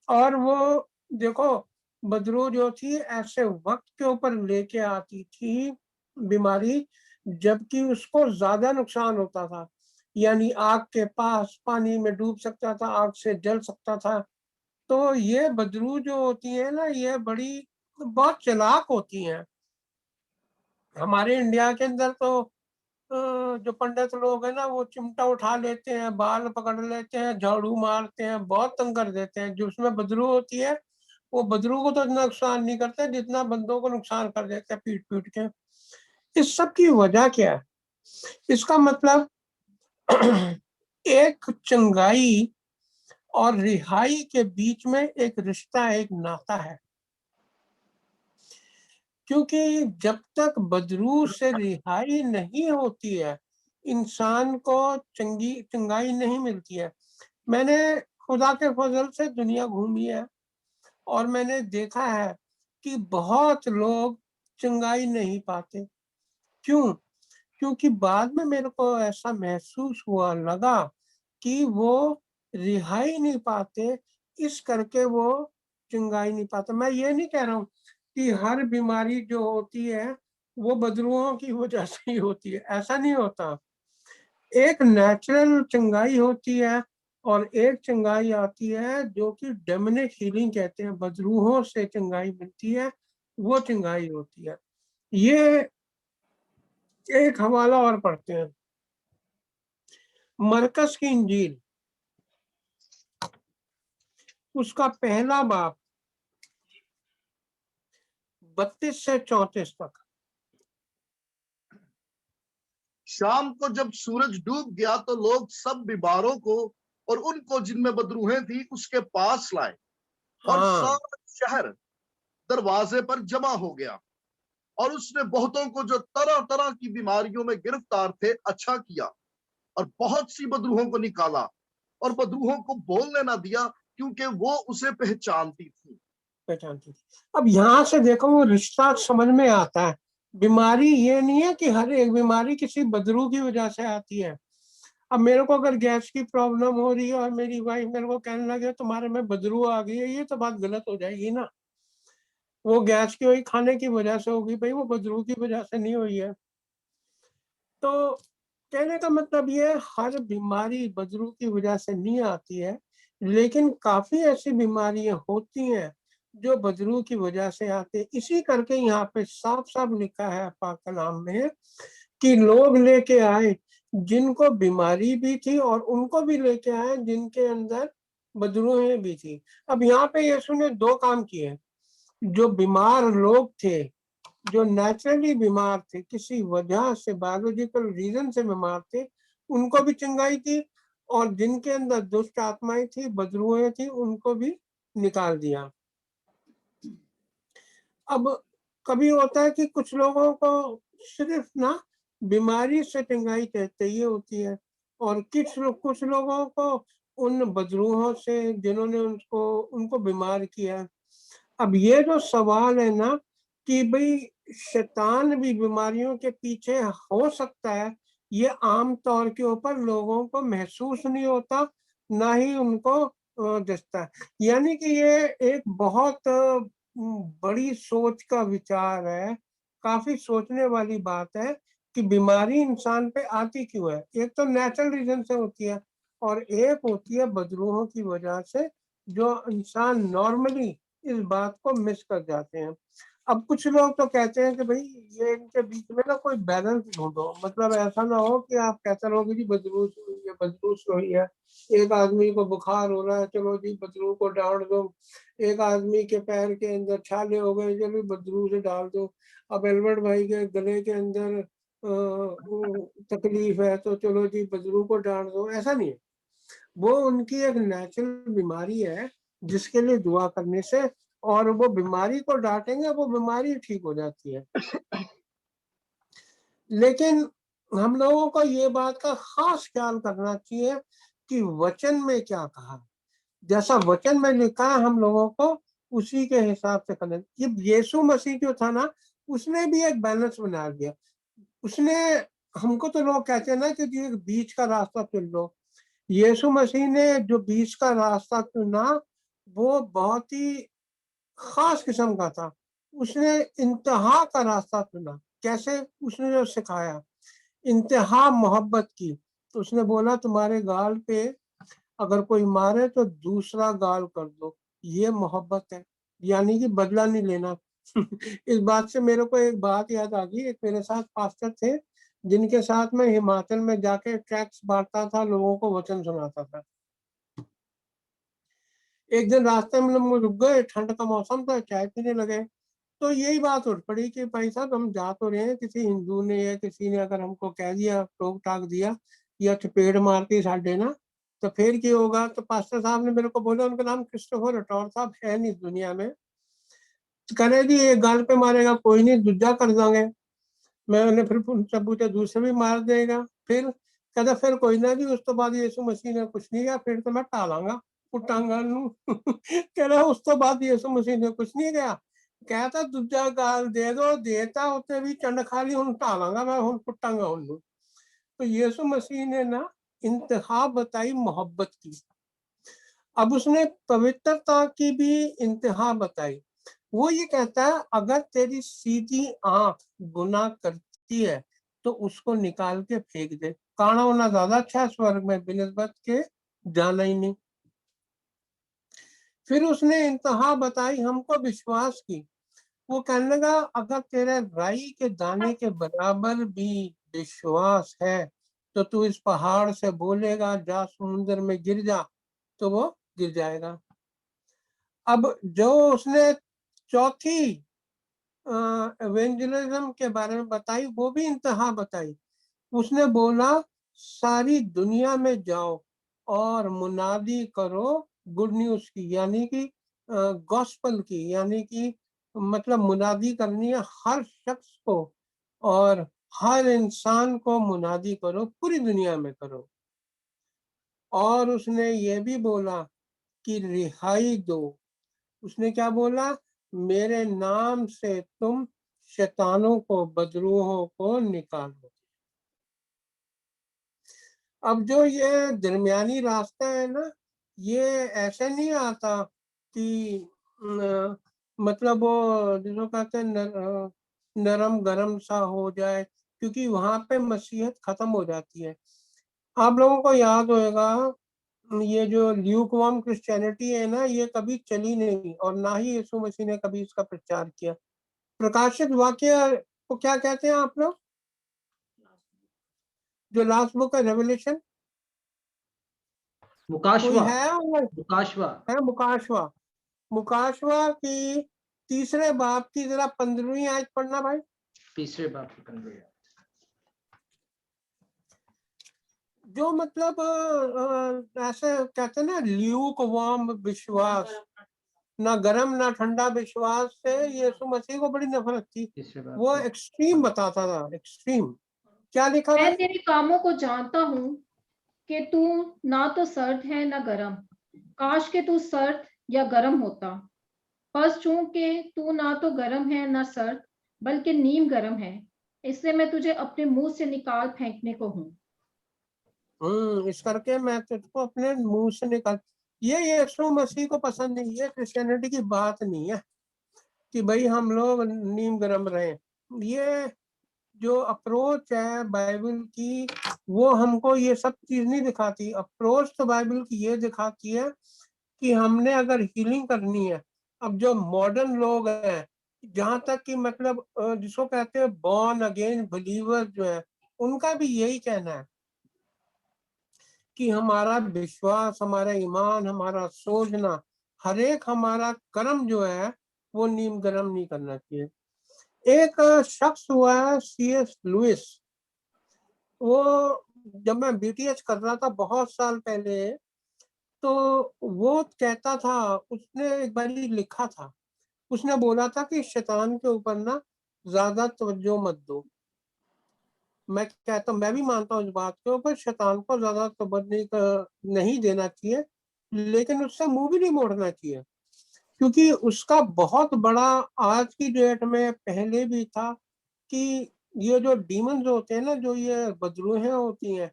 और वो देखो बदरू जो थी ऐसे वक्त के ऊपर लेके आती थी बीमारी जबकि उसको ज्यादा नुकसान होता था, यानी आग के पास पानी में डूब सकता था, आग से जल सकता था। तो ये बदरू जो होती है ना, ये बड़ी बहुत चालाक होती हैं। हमारे इंडिया के अंदर तो जो पंडित लोग हैं ना, वो चिमटा उठा लेते हैं, बाल पकड़ लेते हैं, झाड़ू मारते हैं, बहुत तंग कर देते हैं। जो उसमें बदरू होती है वो बदरू को तो इतना नुकसान नहीं करते जितना बंदों को नुकसान कर देते हैं पीट पीट के। इस सब की वजह क्या है? इसका मतलब एक चंगाई और रिहाई के बीच में एक रिश्ता, एक नाता है। क्योंकि जब तक बदरू से रिहाई नहीं होती है इंसान को चंगाई नहीं मिलती है। मैंने खुदा के फजल से दुनिया घूमी है और मैंने देखा है कि बहुत लोग चंगाई नहीं पाते। क्यों? क्योंकि बाद में मेरे को ऐसा महसूस हुआ, लगा कि वो रिहाई नहीं पाते, इस करके वो चंगाई नहीं पाते। मैं ये नहीं कह रहा हूँ कि हर बीमारी जो होती है वो बदरुओं की वजह से ही होती है, ऐसा नहीं होता। एक नेचुरल चंगाई होती है और एक चंगाई आती है जो कि डेमोनिक हीलिंग कहते हैं, बदरूहों से चंगाई मिलती है, वो चंगाई होती है। ये एक हवाला और पढ़ते हैं, मरकस की इंजील उसका पहला बाब 32 से 34 तक। शाम को जब सूरज डूब गया तो लोग सब बीमारों को और उनको जिनमें बदरूहें थी उसके पास लाए, और हाँ, सारा शहर दरवाजे पर जमा हो गया। और उसने बहुतों को जो तरह तरह की बीमारियों में गिरफ्तार थे अच्छा किया, और बहुत सी बदरूहों को निकाला और बदरूहों को बोलने ना दिया, क्योंकि वो उसे पहचानती थी। पहचानती थी। अब यहाँ से देखो वो रिश्ता समझ में आता है। बीमारी ये नहीं है कि हर एक बीमारी किसी बदरू की वजह से आती है। अब मेरे को अगर गैस की प्रॉब्लम हो रही है और मेरी वाइफ मेरे को कहने लगे तुम्हारे में बदरू आ गई है, ये तो बात गलत हो जाएगी ना। वो गैस की हुई खाने की वजह से होगी भाई, वो बदरू की वजह से नहीं हुई है। तो कहने का मतलब ये हर बीमारी बदरू की वजह से नहीं आती है, लेकिन काफी ऐसी बीमारियां होती हैं जो बदरू की वजह से आते हैं। इसी करके यहाँ पे साफ साफ लिखा है पाक कलाम में कि लोग लेके आए जिनको बीमारी भी थी और उनको भी लेके आए जिनके अंदर बदरूहें भी थी। अब यहाँ पे यीशु ने दो काम किए। जो बीमार लोग थे, जो नेचुरली बीमार थे, किसी वजह से बायोलॉजिकल रीजन से बीमार थे, उनको भी चंगाई की, और जिनके अंदर दुष्ट आत्माएं थी, बदरूहें थी, उनको भी निकाल दिया। अब कभी होता है कि कुछ लोगों को सिर्फ ना बीमारी से चंगाई चाहिए होती है, और कुछ लोगों को उन बदरूहों से जिन्होंने उनको बीमार किया। अब ये जो सवाल है ना कि भाई शैतान भी बीमारियों के पीछे हो सकता है, ये आम तौर के ऊपर लोगों को महसूस नहीं होता, ना ही उनको दिखता है। यानी कि ये एक बहुत बड़ी सोच का विचार है, काफी सोचने वाली बात है कि बीमारी इंसान पे आती क्यों है। एक तो नेचुरल रीजन से होती है और एक होती है बदरूहों की वजह से, जो इंसान नॉर्मली इस बात को मिस कर जाते हैं। अब कुछ लोग तो कहते हैं कि भाई ये इनके बीच में ना कोई बैलेंस ढूंढो, मतलब ऐसा ना हो कि आप कहते रहोगे जी बदरूस हुई है, बदरूस हुई है। एक आदमी को बुखार हो रहा है, चलो जी बदरू को डाल दो। एक आदमी के पैर के अंदर छाले हो गए, चलो बदरू से डाल दो। अब एल्बर्ट भाई के गले के अंदर तकलीफ है, तो चलो जी बदरू को डाल दो। ऐसा नहीं है, वो उनकी एक नेचुरल बीमारी है जिसके लिए दुआ करने से, और वो बीमारी को डांटेंगे वो बीमारी ठीक हो जाती है। लेकिन हम लोगों को ये बात का खास ख्याल करना चाहिए कि वचन में क्या कहा, जैसा वचन में लिखा है हम लोगों को उसी के हिसाब से करना। ये यीशु मसीह जो था ना, उसने भी एक बैलेंस बना दिया। उसने, हमको तो लोग कहते हैं ना कि एक बीच का रास्ता चुन लो। यीशु मसीह ने जो बीच का रास्ता चुना वो बहुत ही खास किस्म का था। उसने इंतहा का रास्ता चुना। कैसे? उसने जो सिखाया इंतहा मोहब्बत की, तो उसने बोला तुम्हारे गाल पे अगर कोई मारे तो दूसरा गाल कर दो, ये मोहब्बत है, यानी कि बदला नहीं लेना। इस बात से मेरे को एक बात याद आ गई। एक मेरे साथ पास्टर थे जिनके साथ मैं हिमाचल में जाके ट्रैक्स बांटता था, लोगों को वचन सुनाता था। एक दिन रास्ते में हम रुक गए, ठंड का मौसम था, चाय पीने लगे, तो यही बात उठ पड़ी कि भाई साहब हम जा तो रहे हैं, किसी हिंदू ने या किसी ने अगर हमको कह दिया, टोक टाक दिया या चपेट मारती साढ़े ना, तो फिर क्या होगा। तो पास्टर साहब ने मेरे को बोला, उनका नाम क्रिस्टोफर रटौर साहब है नहीं इस दुनिया में, तो कह रहे जी एक गाल पे मारेगा कोई नहीं, दूजा कर देंगे। मैंने फिर उनसे पूछा दूसरे भी मार देगा? फिर कहता फिर कोई ना जी, उस तो बाद यीशु मसीह ने कुछ नहीं किया, फिर तो मैं टालांगा कुटांगा नू। कह रहा उस तो बाद यीशु मसीह ने कुछ नहीं किया, कहता दूजा गाल दे दो, देता होते भी चंड खाली हूं टालांगा मैं, हूं कुटांगा उन्होंने। तो यीशु मसीह ने ना इंतहा बताई मोहब्बत की। अब उसने पवित्रता की भी इंतहा बताई। वो ये कहता है अगर तेरी सीधी आंख गुनाह करती है तो उसको निकाल के फेंक दे, काना होना ज्यादा अच्छा है स्वर्ग में बिनिस्बत के जाना ही नहीं। फिर उसने इंतहा बताई हमको विश्वास की। वो कहने लगा अगर तेरे राई के दाने के बराबर भी विश्वास है तो तू इस पहाड़ से बोलेगा जा समुद्र में गिर जा, तो वो गिर जाएगा। अब जो उसने चौथी एवेंजलिज्म के बारे में बताई, वो भी इंतहा बताई। उसने बोला सारी दुनिया में जाओ और मुनादी करो गुड न्यूज की, यानी कि गॉस्पल की, यानी कि मतलब मुनादी करनी है हर शख्स को, और हर इंसान को मुनादी करो, पूरी दुनिया में करो। और उसने ये भी बोला कि रिहाई दो। उसने क्या बोला? मेरे नाम से तुम शैतानों को, बदरूहों को निकालो। अब जो ये दरमियानी रास्ता है ना, ये ऐसे नहीं आता कि मतलब वो जिसको कहते हैं नरम गरम सा हो जाए, क्योंकि वहां पे मसीहत खत्म हो जाती है। आप लोगों को याद होगा, ये जो ल्यूकवार्म क्रिश्चियनिटी है ना, ये कभी चली नहीं, और ना ही यीशु मसीह ने कभी इसका प्रचार किया। प्रकाशित वाक्य को क्या कहते हैं आप लोग? जो लास्ट बुक है, रेवलेशन, कोई मुकाशवा, है? और मुकाशवा, है मुकाशवा। मुकाशवा की तीसरे बाब की जरा 15वीं आयत पढ़ना भाई। तीसरे बाब की 15वीं आयत। जो मतलब ऐसे कहते हैं ना, ल्यूक वार्म विश्वास, ना गरम ना ठंडा विश्वास से यीशु मसीह को बड़ी नफरत थी। तीसरे बाब वो की। एक्सट्रीम बताता था, एक्सट्रीम। क्या लिखा मैं भाई? तेरे कामों को जानता हूँ कि तू ना तो सर्द है ना गर्म। काश के तू सर्द या गर्म होता। बस चूंकि तू ना तो गर्म है ना सर्द, बल्कि नीम गर्म है, इसलिए मैं तुझे अपने मुंह से निकाल फेंकने को हूँ। इस करके मैं तुझको अपने मुंह से निकाल। ये यीशु मसीह को पसंद नहीं है, क्रिश्चियनिटी की बात नहीं है कि भाई हम लोग नीम गरम रहे। ये जो अप्रोच है बाइबल की, वो हमको ये सब चीज नहीं दिखाती। अप्रोच तो बाइबल की ये दिखाती है कि हमने अगर हीलिंग करनी है। अब जो मॉडर्न लोग हैं, जहां तक कि मतलब जिसको कहते हैं बॉर्न अगेन बिलीवर जो है, उनका भी यही कहना है कि हमारा विश्वास, हमारा ईमान, हमारा सोचना, हर एक हमारा कर्म जो है वो नीम गरम नहीं करना चाहिए। एक शख्स हुआ है C.S. लुइस। वो जब मैं BTH कर रहा था बहुत साल पहले, तो वो कहता था, उसने एक बार लिखा था, उसने बोला था कि शैतान के ऊपर ना ज्यादा तवज्जो मत दो। मैं कहता हूँ, मैं भी मानता हूँ इस बात के ऊपर, शैतान को ज्यादा तवज्जो नहीं देना चाहिए, लेकिन उससे मुंह भी नहीं मोड़ना चाहिए, क्योंकि उसका बहुत बड़ा आज की डेट में, पहले भी था, कि ये जो डीमंस होते हैं ना, जो ये बदरूहें होती हैं,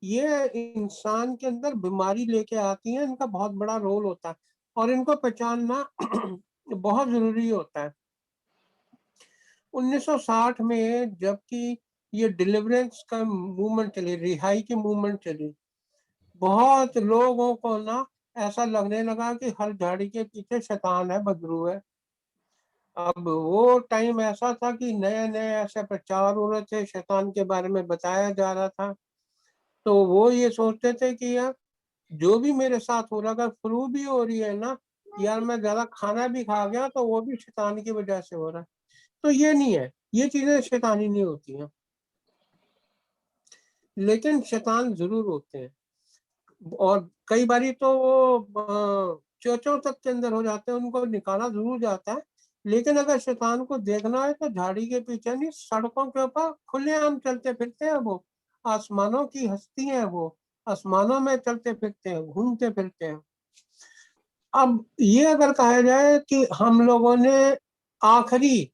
ये इंसान के अंदर बीमारी लेके आती हैं। इनका बहुत बड़ा रोल होता है और इनको पहचानना बहुत जरूरी होता है। 1960 में जबकि ये डिलीवरेंस का मूवमेंट चली, रिहाई की मूवमेंट चली, बहुत लोगों को ना ऐसा लगने लगा कि हर झाड़ी के पीछे शैतान है, बदरू है। अब वो टाइम ऐसा था कि नए नए ऐसे प्रचार हो रहे थे, शैतान के बारे में बताया जा रहा था। तो वो ये सोचते थे कि यार जो भी मेरे साथ हो रहा, अगर फ्लू भी हो रही है ना, यार मैं ज्यादा खाना भी खा गया तो वो भी शैतान की वजह से हो रहा है। तो ये नहीं है, ये चीजें शैतानी नहीं होती हैं, लेकिन शैतान जरूर होते हैं। और कई बारी तो वो चर्चों तक के अंदर हो जाते हैं, उनको निकाला जरूर जाता है। लेकिन अगर शैतान को देखना है तो झाड़ी के पीछे नहीं, सड़कों के ऊपर खुलेआम चलते फिरते हैं वो। आसमानों की हस्ती है वो, आसमानों में चलते फिरते हैं, घूमते फिरते हैं। अब ये अगर कहा जाए कि हम लोगों ने आखिरी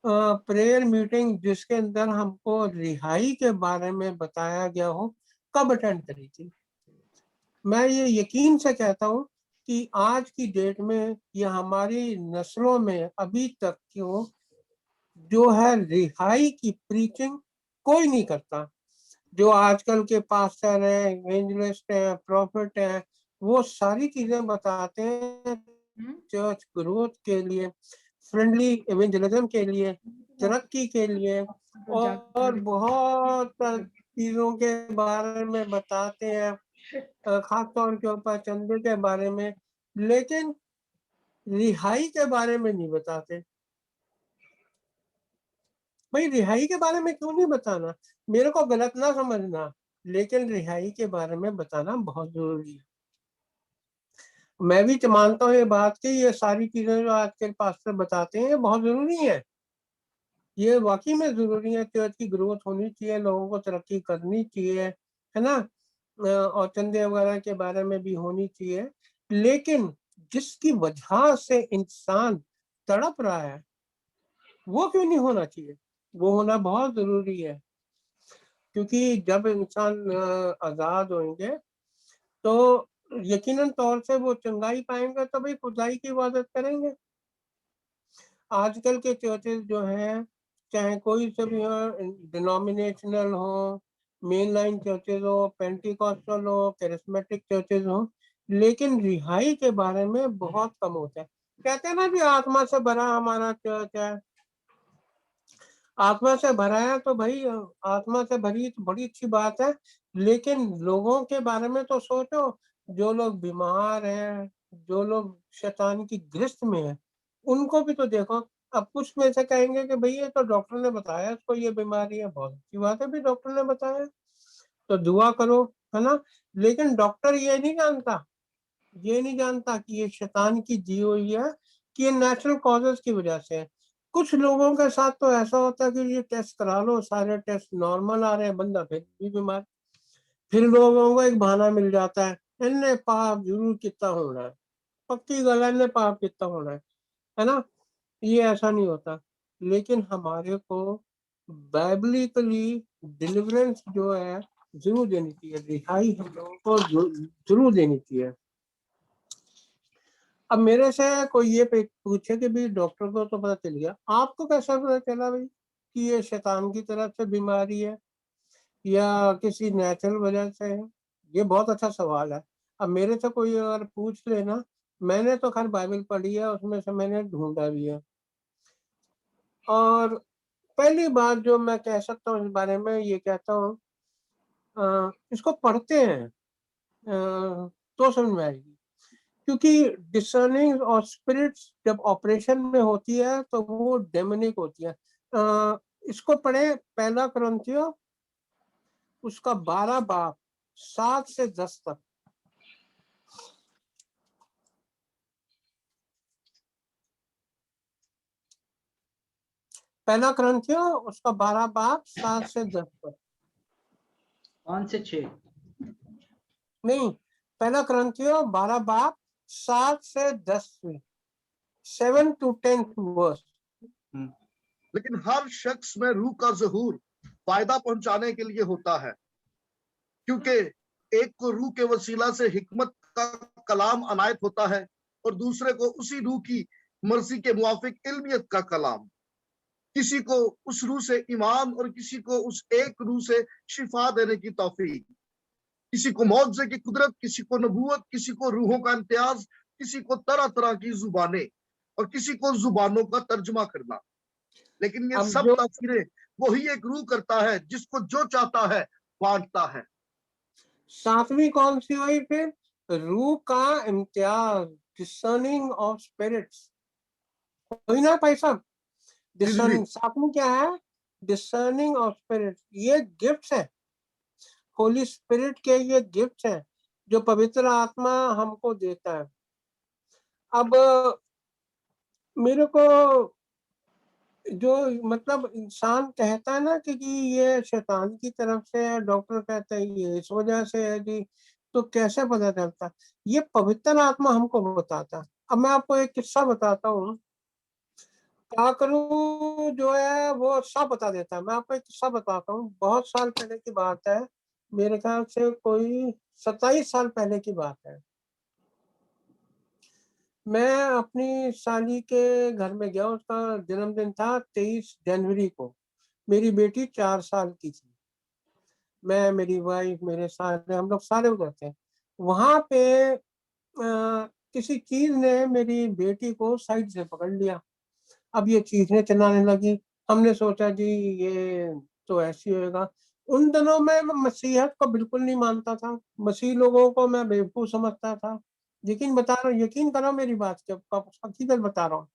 प्रेयर मीटिंग जिसके अंदर हमको रिहाई के बारे में बताया गया हो, कब अटेंड करी थी? मैं ये यकीन से कहता हूँ कि आज की डेट में या हमारी नस्लों में अभी तक क्यों जो है रिहाई की प्रीचिंग कोई नहीं करता। जो आजकल के पास्टर हैं, इवेंजलिस्ट हैं, प्रॉफिट हैं, वो सारी चीजें बताते हैं चर्च ग्रोथ के लिए, फ्रेंडली इवेंजलिज्म के लिए, तरक्की के लिए, और बहुत चीजों के बारे में बताते हैं, खास तौर के ऊपर चंदे के बारे में, लेकिन रिहाई के बारे में नहीं बताते। भाई रिहाई के बारे में क्यों नहीं बताना? मेरे को गलत ना समझना, लेकिन रिहाई के बारे में बताना बहुत जरूरी है। मैं भी मानता हूँ ये बात कि ये सारी चीजें जो आज के पास्टर बताते हैं बहुत जरूरी है, ये वाकई में जरूरी है। चर्च की ग्रोथ होनी चाहिए, लोगों को तरक्की करनी चाहिए, है ना। और चंदे वगैरह के बारे में भी होनी चाहिए, लेकिन जिसकी वजह से इंसान तड़प रहा है वो क्यों नहीं होना चाहिए? वो होना बहुत जरूरी है, क्योंकि जब इंसान आजाद होंगे तो यकीनन तौर से वो चंगाई पाएंगे, तभी खुदाई की इबादत करेंगे। आजकल के चर्चेज जो हैं, चाहे कोई से भी हो, डिनोमिनेशनल हो, मेन लाइन चर्चेज हो, पेंटिकॉस्टल हो, कैरिस्मेटिक चर्चेज हो, लेकिन रिहाई के बारे में बहुत कम होता है। कहते हैं ना कि आत्मा से भरा हमारा चर्च है, आत्मा से भरा है तो भाई आत्मा से भरी तो बड़ी अच्छी बात है, लेकिन लोगों के बारे में तो सोचो। जो लोग बीमार हैं, जो लोग शैतान की गिरफ्त में हैं, उनको भी तो देखो। अब कुछ में से कहेंगे कि भाई ये तो डॉक्टर ने बताया इसको ये बीमारी है, बहुत अच्छी बात है भी डॉक्टर ने बताया तो दुआ करो, है ना। लेकिन डॉक्टर ये नहीं जानता कि ये शैतान की दी हुई है, कि ये नेचुरल कॉजेस की वजह से है। कुछ लोगों के साथ तो ऐसा होता है कि ये टेस्ट करा लो, सारे टेस्ट नॉर्मल आ रहे हैं, बंदा फिर भी बीमार। फिर लोगों को एक बहाना मिल जाता है, इनने पाप जरूर कितना होना है, पक्की गल है, इनने पाप कितना होना है ना। ये ऐसा नहीं होता। लेकिन हमारे को बाइबलिकली डिलीवरेंस जो है जरूर देनी चाहिए, रिहाई हम लोगों को जरूर देनी चाहिए। अब मेरे से कोई ये पूछे कि भाई डॉक्टर को तो पता चल गया, आपको कैसा पता चला भाई कि ये शैतान की तरफ से बीमारी है या किसी नेचुरल वजह से है? ये बहुत अच्छा सवाल है। अब मेरे से कोई अगर पूछ लेना, मैंने तो खैर बाइबल पढ़ी है, उसमें से मैंने ढूंढा भी है। और पहली बात जो मैं कह सकता हूँ इस बारे में, ये कहता हूँ इसको पढ़ते हैं तो समझ में आएगी। क्योंकि डिसर्निंग और स्पिरिट्स जब ऑपरेशन में होती है तो वो डेमोनिक होती है। इसको पढ़े पहला कुरिन्थियों उसका 12 बाब 7 से 10 तक। पहला कुरिन्थियों उसका 12 बाब 7 से 10 तक। 5 से 6 नहीं, पहला कुरिन्थियों 12 बाब 7 से 10, 7 to 10 वर्स। लेकिन हर शख्स में रूह का ज़हूर फायदा पहुंचाने के लिए होता है, क्योंकि एक को रूह के वसीला से हिकमत का कलाम अनायत होता है और दूसरे को उसी रूह की मर्जी के मुआफिक इल्मियत का कलाम। किसी को उस रूह से ईमान और किसी को उस एक रूह से शिफा देने की तौफीक, किसी को मौजज़े की कुदरत, किसी को नबूवत, किसी को रूहों का इम्तियाज, किसी को तरह तरह की जुबानें और किसी को जुबानों का तर्जुमा करना। लेकिन ये अब सब जो तासीरें वही एक रूह करता है, जिसको जो चाहता है बांटता है। 7वीं कौन सी हुई फिर? रूह का इम्तियाज, डिसर्निंग ऑफ स्पिरिट्स, हुई ना भाई साहब? जी जी जी। डिसर्निंग 7वीं क्या है? Discerning of spirits. ये गिफ्ट्स है, होली स्पिरिट के ये गिफ्ट्स हैं जो पवित्र आत्मा हमको देता है। अब मेरे को जो मतलब इंसान कहता है ना कि ये शैतान की तरफ से है, डॉक्टर कहते हैं ये इस वजह से है जी, तो कैसे पता चलता? ये पवित्र आत्मा हमको बताता है। अब मैं आपको एक किस्सा बताता हूँ। पाकरू जो है वो सब बता देता है। मैं आपको एक किस्सा बताता हूँ, बहुत साल पहले की बात है, मेरे ख्याल से कोई 27 साल पहले की बात है। मैं अपनी साली के घर में गया, उसका जन्मदिन था 23 जनवरी को। मेरी बेटी 4 साल की थी। मैं, मेरी वाइफ, मेरे सारे, हम लोग सारे उधर थे। वहां पे किसी चीज ने मेरी बेटी को साइड से पकड़ लिया। अब ये चीखें चिल्लाने लगी। हमने सोचा जी ये तो ऐसी होगा। उन दिनों में मैं मसीहत को बिल्कुल नहीं मानता था, मसीह लोगों को मैं बेवकूफ समझता था। लेकिन बता रहा हूँ, यकीन करो मेरी बात के, हकीकत बता रहा हूँ।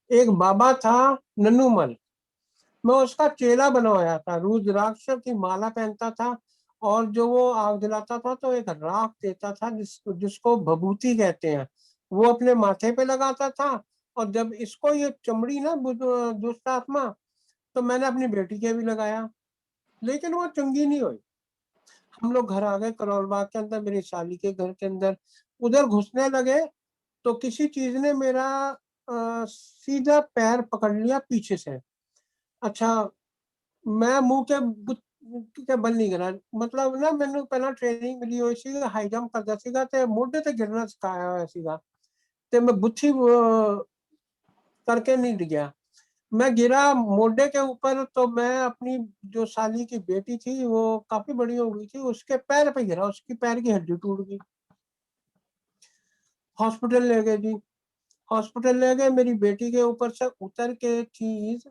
एक बाबा था नन्नूमल, मैं उसका चेला बनवाया था। रुद्राक्ष की माला पहनता था और जो वो आग जलाता था तो एक राख देता था जिसको भभूति कहते हैं, वो अपने माथे पे लगाता था। और जब इसको ये चमड़ी ना दुष्ट आत्मा तो मैंने अपनी बेटी के भी लगाया, लेकिन वो चंगी नहीं हुई। हम लोग घर आ गए करोल बाग के अंदर, मेरी साली के घर के अंदर। उधर घुसने लगे तो किसी चीज ने मेरा सीधा पैर पकड़ लिया पीछे से। अच्छा, मैं मुंह के बल नहीं करा, मतलब ना मैंने पहला ट्रेनिंग मिली हुई सी हाई जंप करता सीगा ते मोढे ते गिरना सिखाया हुआ सीगा, ते मैं बुच्छी करके नहीं गया। मैं गिरा मोढे के ऊपर, तो मैं अपनी जो साली की बेटी थी वो काफी बड़ी हो गई थी, उसके पैर पे गिरा, उसकी पैर की हड्डी टूट गई। हॉस्पिटल ले गए जी, हॉस्पिटल ले गए। मेरी बेटी के ऊपर से उतर के चीज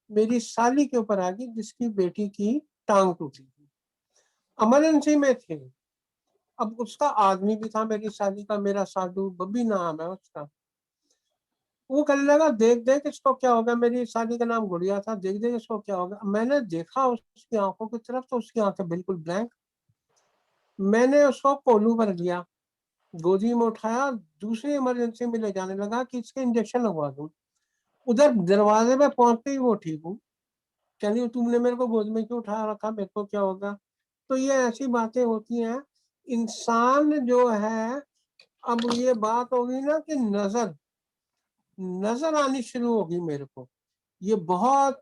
मेरी साली के ऊपर आ गई, जिसकी बेटी की टांग टूटी थी, इमरजेंसी में थी। अब उसका आदमी भी था मेरी साली का, मेरा साधु बब्बी नाम है उसका। वो कहने लगा देख देख इसको क्या होगा, मेरी साली का नाम गुड़िया था, देख देख इसको क्या होगा। मैंने देखा उसकी आंखों की तरफ तो उसकी आंखें बिल्कुल ब्लैंक। मैंने उसको कोलू पर लिया, गोदी में उठाया, दूसरी इमरजेंसी में ले जाने लगा कि इसके इंजेक्शन लगवा दूं। उधर दरवाजे पे पहुंचते ही वो ठीक हूँ, चलिए तुमने मेरे को गोद में क्यों उठा रखा, मेरे को क्या होगा। तो ये ऐसी बातें होती हैं। इंसान जो है, अब ये बात होगी ना कि नजर आनी शुरू होगी मेरे को, ये बहुत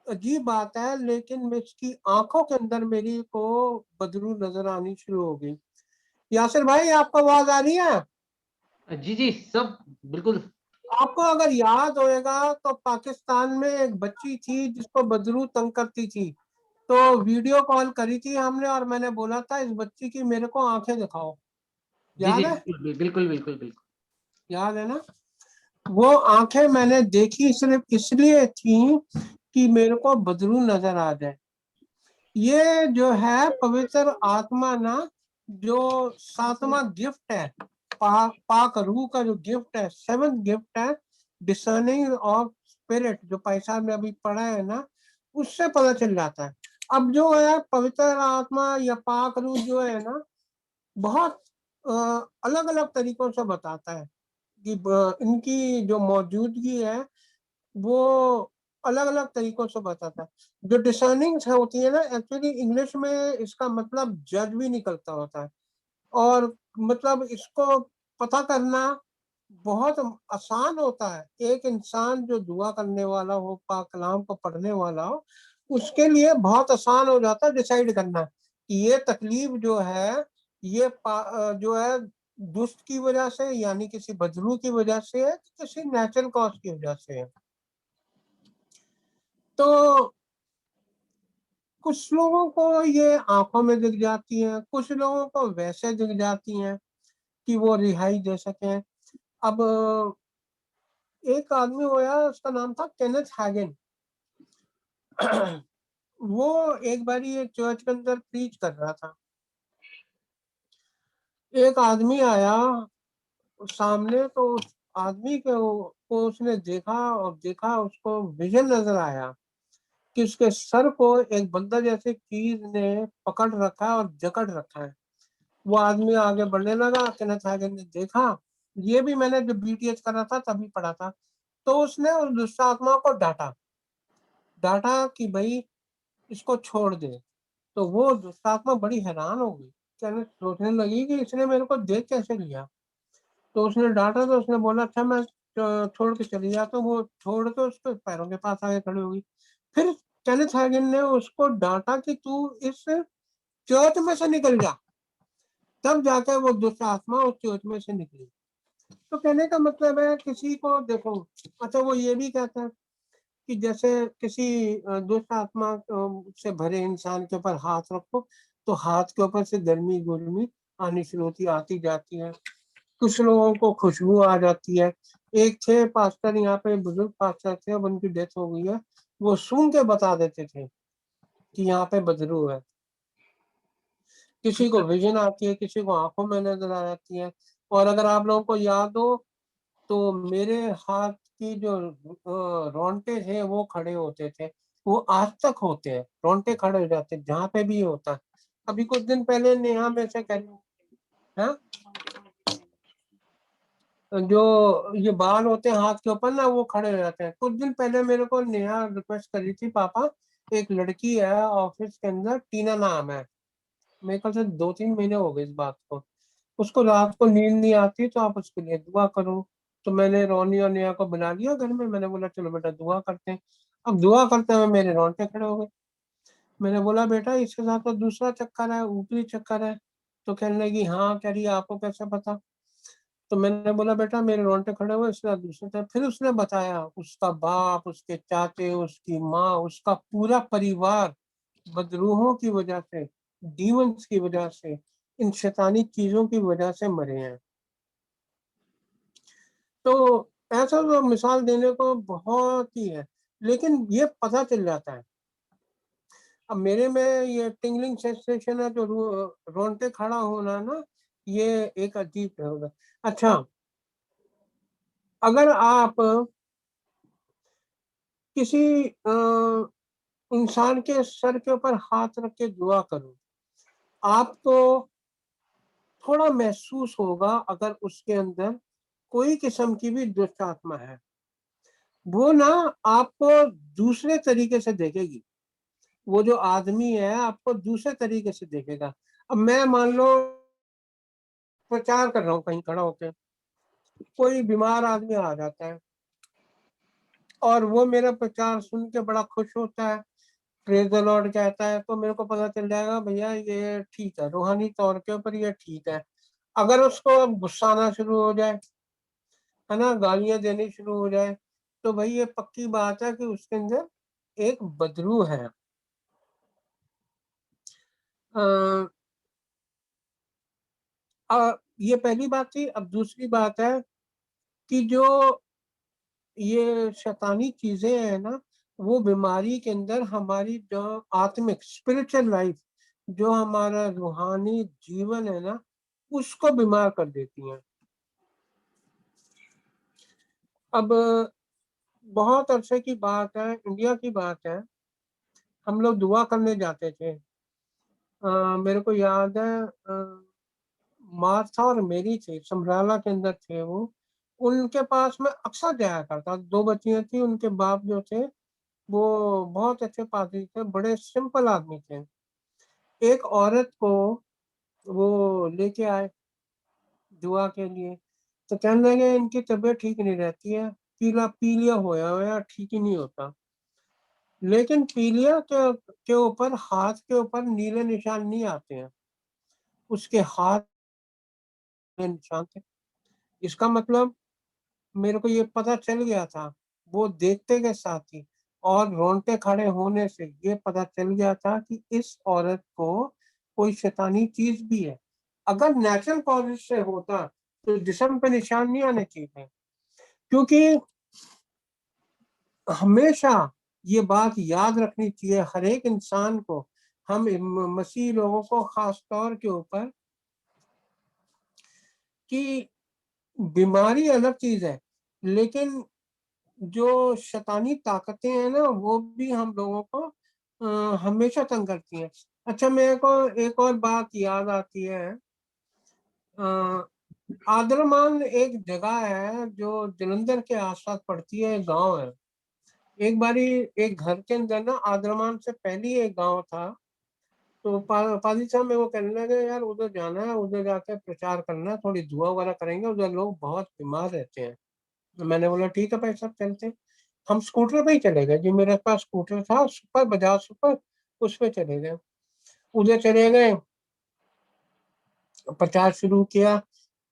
अजीब बात है, लेकिन मैं इसकी आंखों के अंदर मेरी को बदलू नजर आनी शुरू हो गई। यासिर भाई, आपको आवाज आ रही है? जी जी, सब बिल्कुल। आपको अगर याद होएगा तो पाकिस्तान में एक बच्ची थी जिसको बदरू तंग करती थी, तो वीडियो कॉल करी थी हमने और मैंने बोला था इस बच्ची की मेरे को आंखें दिखाओ, जी जी, याद है? बिल्कुल बिल्कुल बिल्कुल। याद है ना? वो आंखें मैंने देखी सिर्फ इसलिए थी कि मेरे को बदरू नजर आ जाए। ये जो है पवित्र आत्मा ना, जो सातवां गिफ्ट है, पाक रूह का जो गिफ्ट है, सेवंथ गिफ्ट है, डिसर्निंग ऑफ स्पिरिट, जो पैसा में अभी पढ़ा है ना, उससे पता चल जाता है। अब जो है पवित्र आत्मा या पाक रूह जो है ना, बहुत अलग अलग तरीकों से बताता है कि इनकी जो मौजूदगी है वो अलग अलग तरीकों से बताता है। जो डिसर्निंग होती है ना, एक्चुअली इंग्लिश में इसका मतलब जज भी निकलता होता है, और मतलब इसको पता करना बहुत आसान होता है। एक इंसान जो दुआ करने वाला हो, पाक कलाम को पढ़ने वाला हो, उसके लिए बहुत आसान हो जाता है डिसाइड करना कि ये तकलीफ जो है, ये जो है दुष्ट की वजह से, यानी किसी बदलू की वजह से है, कि किसी नेचुरल कॉज की वजह से है। तो कुछ लोगों को ये आंखों में दिख जाती हैं, कुछ लोगों को वैसे दिख जाती हैं कि वो रिहाई दे सकें। अब एक आदमी हुआ, उसका नाम था केनेथ हैगन। वो एक बारी एक चर्च के अंदर प्रीच कर रहा था। एक आदमी आया सामने, तो उस आदमी को उसने देखा, और देखा उसको विजन नजर आया कि उसके सर को एक बंदर जैसी चीज ने पकड़ रखा है और जकड़ रखा है। वो आदमी आगे बढ़ने लगा, केनेथ हैगन ने देखा, ये भी मैंने जब बीटीएच कर रहा था तभी पढ़ा था, तो उसने उस दुष्ट आत्मा को डांटा कि भाई इसको छोड़ दे। तो वो दुष्ट आत्मा बड़ी हैरान हो गई, कहने सोचने लगी कि इसने मेरे को देख कैसे लिया। तो उसने डांटा, तो उसने बोला अच्छा मैं छोड़ के चली जा, तो वो छोड़ के उसके पैरों के पास आके खड़ी होगी। फिर केनेथ हैगन ने उसको डांटा कि तू इस चर्च में से निकल जा, तब जाकर वो दुष्ट आत्मा उस चर्च में से निकली। तो कहने का मतलब है, किसी को देखो, अच्छा वो ये भी कहता है कि जैसे किसी दुष्ट आत्मा से भरे इंसान के ऊपर हाथ रखो तो हाथ के ऊपर से गर्मी गुर्मी आनी शुरू होती, आती जाती है। कुछ लोगों को खुशबू आ जाती है। एक थे पास्टर, यहाँ पे बुजुर्ग पास्टर थे, अब उनकी डेथ हो गई है, वो सूंघ के बता देते थे कि यहाँ पे बदरू है। किसी को विजन आती है, किसी को आंखों में नजर आ जाती है। और अगर आप लोगों को याद हो तो मेरे हाथ की जो रोंटे थे वो खड़े होते थे, वो आज तक होते हैं, रोंटे खड़े हो जाते हैं जहाँ पे भी होता है। अभी कुछ दिन पहले नेहा में से कह हाँ, जो ये बाल होते हैं हाथ के ऊपर ना, वो खड़े हो जाते हैं। कुछ दिन पहले मेरे को नेहा रिक्वेस्ट करी थी, पापा एक लड़की है ऑफिस के अंदर, टीना नाम है, मेरे ख्याल से 2-3 महीने हो गए इस बात को, उसको रात को नींद नहीं आती, तो आप उसके लिए दुआ करो। तो मैंने रोनी और नेहा को बुला लिया घर में, मैंने बोला चलो बेटा दुआ करते हैं। अब दुआ करते हुए मेरे रोंगटे खड़े हो गए। मैंने बोला बेटा इसके साथ तो दूसरा चक्कर है, ऊपरी चक्कर है। तो कहने लगी हाँ, कह रही आपको कैसे पता? तो मैंने बोला बेटा मेरे रोंगटे खड़े हुए, इसके साथ दूसरे तरफ। फिर उसने बताया उसका बाप, उसके चाचे, उसकी माँ, उसका पूरा परिवार बदरूहों की वजह से, डीमंस की वजह से, इन शैतानी चीजों की वजह से मरे हैं। तो ऐसा तो मिसाल देने को बहुत ही है, लेकिन ये पता चल जाता है। अब मेरे में ये टिंगलिंग सेंसेशन है, जो रोंगटे खड़ा होना ना, ये एक अजीब होगा। अच्छा, अगर आप किसी इंसान के सर के ऊपर हाथ रख के दुआ करो, आपको थोड़ा महसूस होगा अगर उसके अंदर कोई किस्म की भी दुष्ट आत्मा है, वो ना आपको दूसरे तरीके से देखेगी। वो जो आदमी है आपको दूसरे तरीके से देखेगा। अब मैं मान लो प्रचार कर रहा हूँ कहीं खड़ा होकर, कोई बीमार आदमी आ जाता है और वो मेरा प्रचार सुन के बड़ा खुश होता है, प्रेज द लॉर्ड कहता है, तो मेरे को पता चल जाएगा भैया ये ठीक है, रूहानी तौर के ऊपर ये ठीक है। अगर उसको गुस्सा आना शुरू हो जाए, है ना, गालियां देनी शुरू हो जाए, तो भाई ये पक्की बात है कि उसके अंदर एक बदरू है। आ, ये पहली बात थी। अब दूसरी बात है कि जो ये शैतानी चीजें हैं ना, वो बीमारी के अंदर हमारी जो आत्मिक स्पिरिचुअल लाइफ, जो हमारा रूहानी जीवन है ना, उसको बीमार कर देती हैं। अब बहुत अरसे की बात है, इंडिया की बात है, हम लोग दुआ करने जाते थे। मेरे को याद है मार्था और मेरी थी, समराला के अंदर थे वो, उनके पास मैं अक्सर जाया करता। 2 बच्चियां थी, उनके बाप जो थे वो बहुत अच्छे पादरी थे, बड़े सिंपल आदमी थे। एक औरत को वो लेके आए दुआ के लिए, तो कहने लगे इनकी तबीयत ठीक नहीं रहती है, पीला पीलिया होया ठीक ही नहीं होता। लेकिन पीलिया के ऊपर, हाथ के ऊपर नीले निशान नहीं आते हैं, उसके हाथ में निशान थे। इसका मतलब मेरे को ये पता चल गया था, वो देखते के साथ ही और रोंगटे खड़े होने से ये पता चल गया था कि इस औरत को कोई शैतानी चीज भी है। अगर नेचुरल कॉजेज से होता तो जिस्म पे निशान नहीं आने चाहिए, क्योंकि हमेशा ये बात याद रखनी चाहिए हर एक इंसान को, हम मसीह लोगों को खास तौर के ऊपर, कि बीमारी अलग चीज है, लेकिन जो शैतानी ताकतें हैं ना, वो भी हम लोगों को हमेशा तंग करती हैं। अच्छा, मेरे को एक और बात याद आती है। आदरमान एक जगह है जो जलंधर के आसपास पड़ती है, एक गांव है। एक बारी एक घर के अंदर ना, आदरमान से पहले एक गांव था, तो पादी साहब मेरे को कहने लगे यार उधर जाना है, उधर जाकर प्रचार करना है, थोड़ी दुआ वगैरह करेंगे, उधर लोग बहुत बीमार रहते हैं। तो मैंने बोला ठीक है भाई साहब चलते। हम स्कूटर पे ही चले गए जी, मेरे पास स्कूटर था, सुपर बजाज सुपर, उस पे चले गए। उधर चले गए, प्रचार शुरू किया।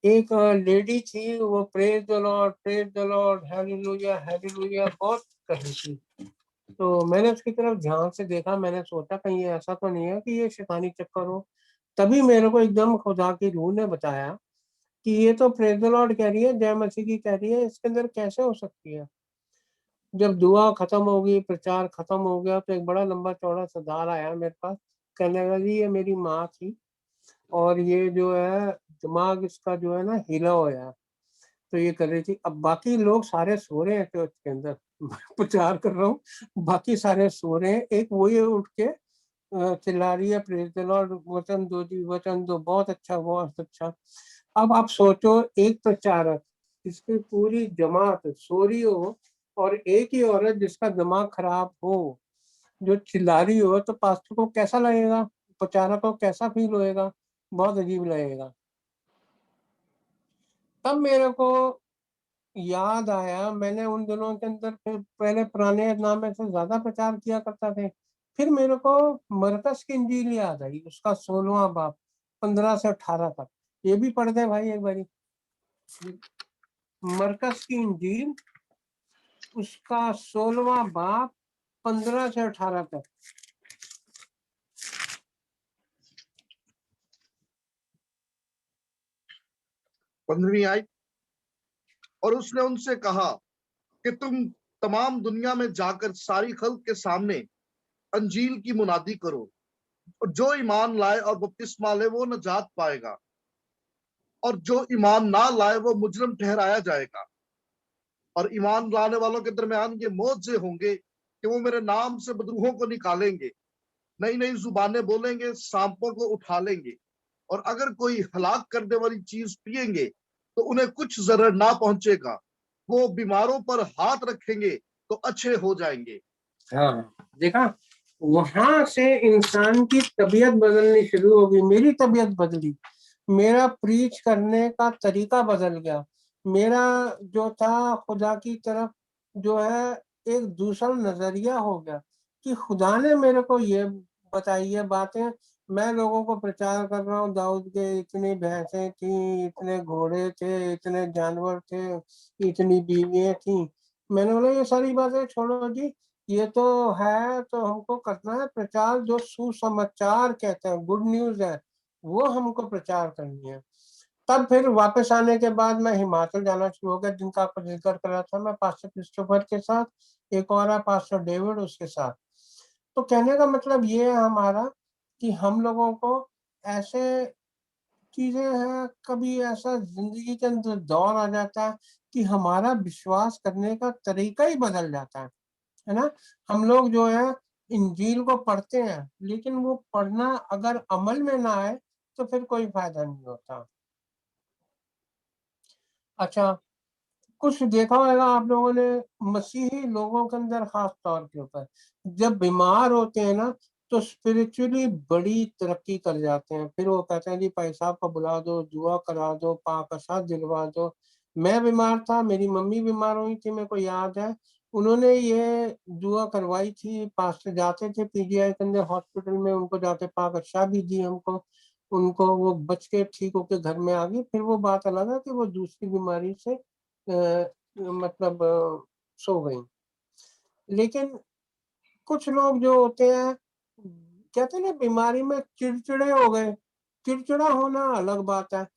एक लेडी थी, वो praise the Lord, praise the Lord, hallelujah hallelujah बहुत कर रही थी। तो मैंने उसकी तरफ ध्यान से देखा, मैंने सोचा कहीं ये ऐसा तो नहीं है कि ये शैतानी चक्कर हो। तभी मेरे को एकदम खुदा की रूह ने बताया कि ये तो प्रेज द लॉर्ड कह रही है, जय मसीह की कह रही है, इसके अंदर कैसे हो सकती है। जब दुआ खत्म हो गई, प्रचार खत्म हो गया, तो एक बड़ा लंबा चौड़ा सरदार आया मेरे पास, कहने लगा जी ये मेरी माँ थी और ये जो है दिमाग इसका जो है ना हिला हुआ है, तो ये कर रही थी। अब बाकी लोग सारे सो रहे हैं चर्च के अंदर, प्रचार कर रहा हूँ, बाकी सारे सो रहे हैं, एक वही उठ के चिल्ला रही है प्रेज द लॉर्ड, वचन दो जी वचन दो, बहुत अच्छा बहुत अच्छा। अब आप सोचो एक प्रचारक जिसकी पूरी जमात सो रही हो और एक ही औरत जिसका दिमाग खराब हो जो चिल्ला रही हो, तो पास्टर को कैसा लगेगा, प्रचारक को कैसा फील होएगा? बहुत अजीब लगेगा। तब मेरे को याद आया, मैंने उन दिनों के अंदर फिर पहले पुराने नामे से ज्यादा प्रचार किया करता थे। फिर मेरे को मरकस की इंजील याद आई, उसका 16वां बाब 15 से 18 तक। ये भी पढ़ दे भाई एक बारी। मरकस की इंजील उसका 16वां बाब 15 से 18 तक। 15वीं आयत। और उसने उनसे कहा कि तुम तमाम दुनिया में जाकर सारी खल्क के सामने अंजील की मुनादी करो, और जो ईमान लाए और बपतिस्मा ले वो नजात पाएगा, और जो ईमान ना लाए वो मुजरिम ठहराया जाएगा। और ईमान लाने वालों के दरमियान ये मौजे होंगे कि वो मेरे नाम से बदरूहों को निकालेंगे, नई नई जुबानें बोलेंगे, सांपों को उठा लेंगे, और अगर कोई हलाक करने वाली चीज पिएंगे तो उन्हें कुछ जरर ना पहुंचेगा। वो बीमारों पर हाथ रखेंगे तो अच्छे हो जाएंगे। हाँ, देखा, वहां से इंसान की तबीयत बदलनी शुरू होगी। मेरी तबीयत बदली, मेरा प्रीच करने का तरीका बदल गया। मेरा जो था खुदा की तरफ जो है एक दूसरा नजरिया हो गया कि खुदा ने मेरे को ये बताई है बातें। मैं लोगों को प्रचार कर रहा हूँ, दाऊद के इतनी भैंसें थी, इतने घोड़े थे, इतने जानवर थे, इतनी बीवियां थी। मैंने बोला ये सारी बातें छोड़ो जी, ये तो है, तो हमको करना है प्रचार, जो सुसमाचार कहते हैं, गुड न्यूज है, वो हमको प्रचार करनी है। तब फिर वापस आने के बाद मैं हिमाचल जाना शुरू हो गया, जिनका आपको जिक्र कर रहा था मैं, पास्टर क्रिस्टोफर के साथ, एक और है पास्टर डेविड, उसके साथ। तो कहने का मतलब ये है हमारा कि हम लोगों को ऐसे चीजें हैं, कभी ऐसा जिंदगी के अंदर दौर आ जाता है कि हमारा विश्वास करने का तरीका ही बदल जाता है ना। हम लोग जो है इंजील को पढ़ते हैं, लेकिन वो पढ़ना अगर अमल में ना आए तो फिर कोई फायदा नहीं होता। अच्छा, कुछ देखा होगा आप लोगों ने मसीही लोगों के अंदर, खास तौर के ऊपर जब बीमार होते हैं ना, तो स्पिरिचुअली बड़ी तरक्की कर जाते हैं। फिर वो कहते हैं जी भाई साहब को बुला दो, दुआ करा दो, पाक साथ दिलवा दो। मैं बीमार था, मेरी मम्मी बीमार हुई थी, मेरे को याद है, उन्होंने ये दुआ करवाई थी। पास्टर जाते थे पीजीआई के अंदर हॉस्पिटल में, उनको जाके पाक भी दी हमको, उनको वो बच के ठीक होके घर में आ गई। फिर वो बात अलग है कि वो दूसरी बीमारी से मतलब सो गई। लेकिन कुछ लोग जो होते हैं, कहते हैं ना, बीमारी में चिड़चिड़े हो गए। चिड़चिड़ा होना अलग बात है,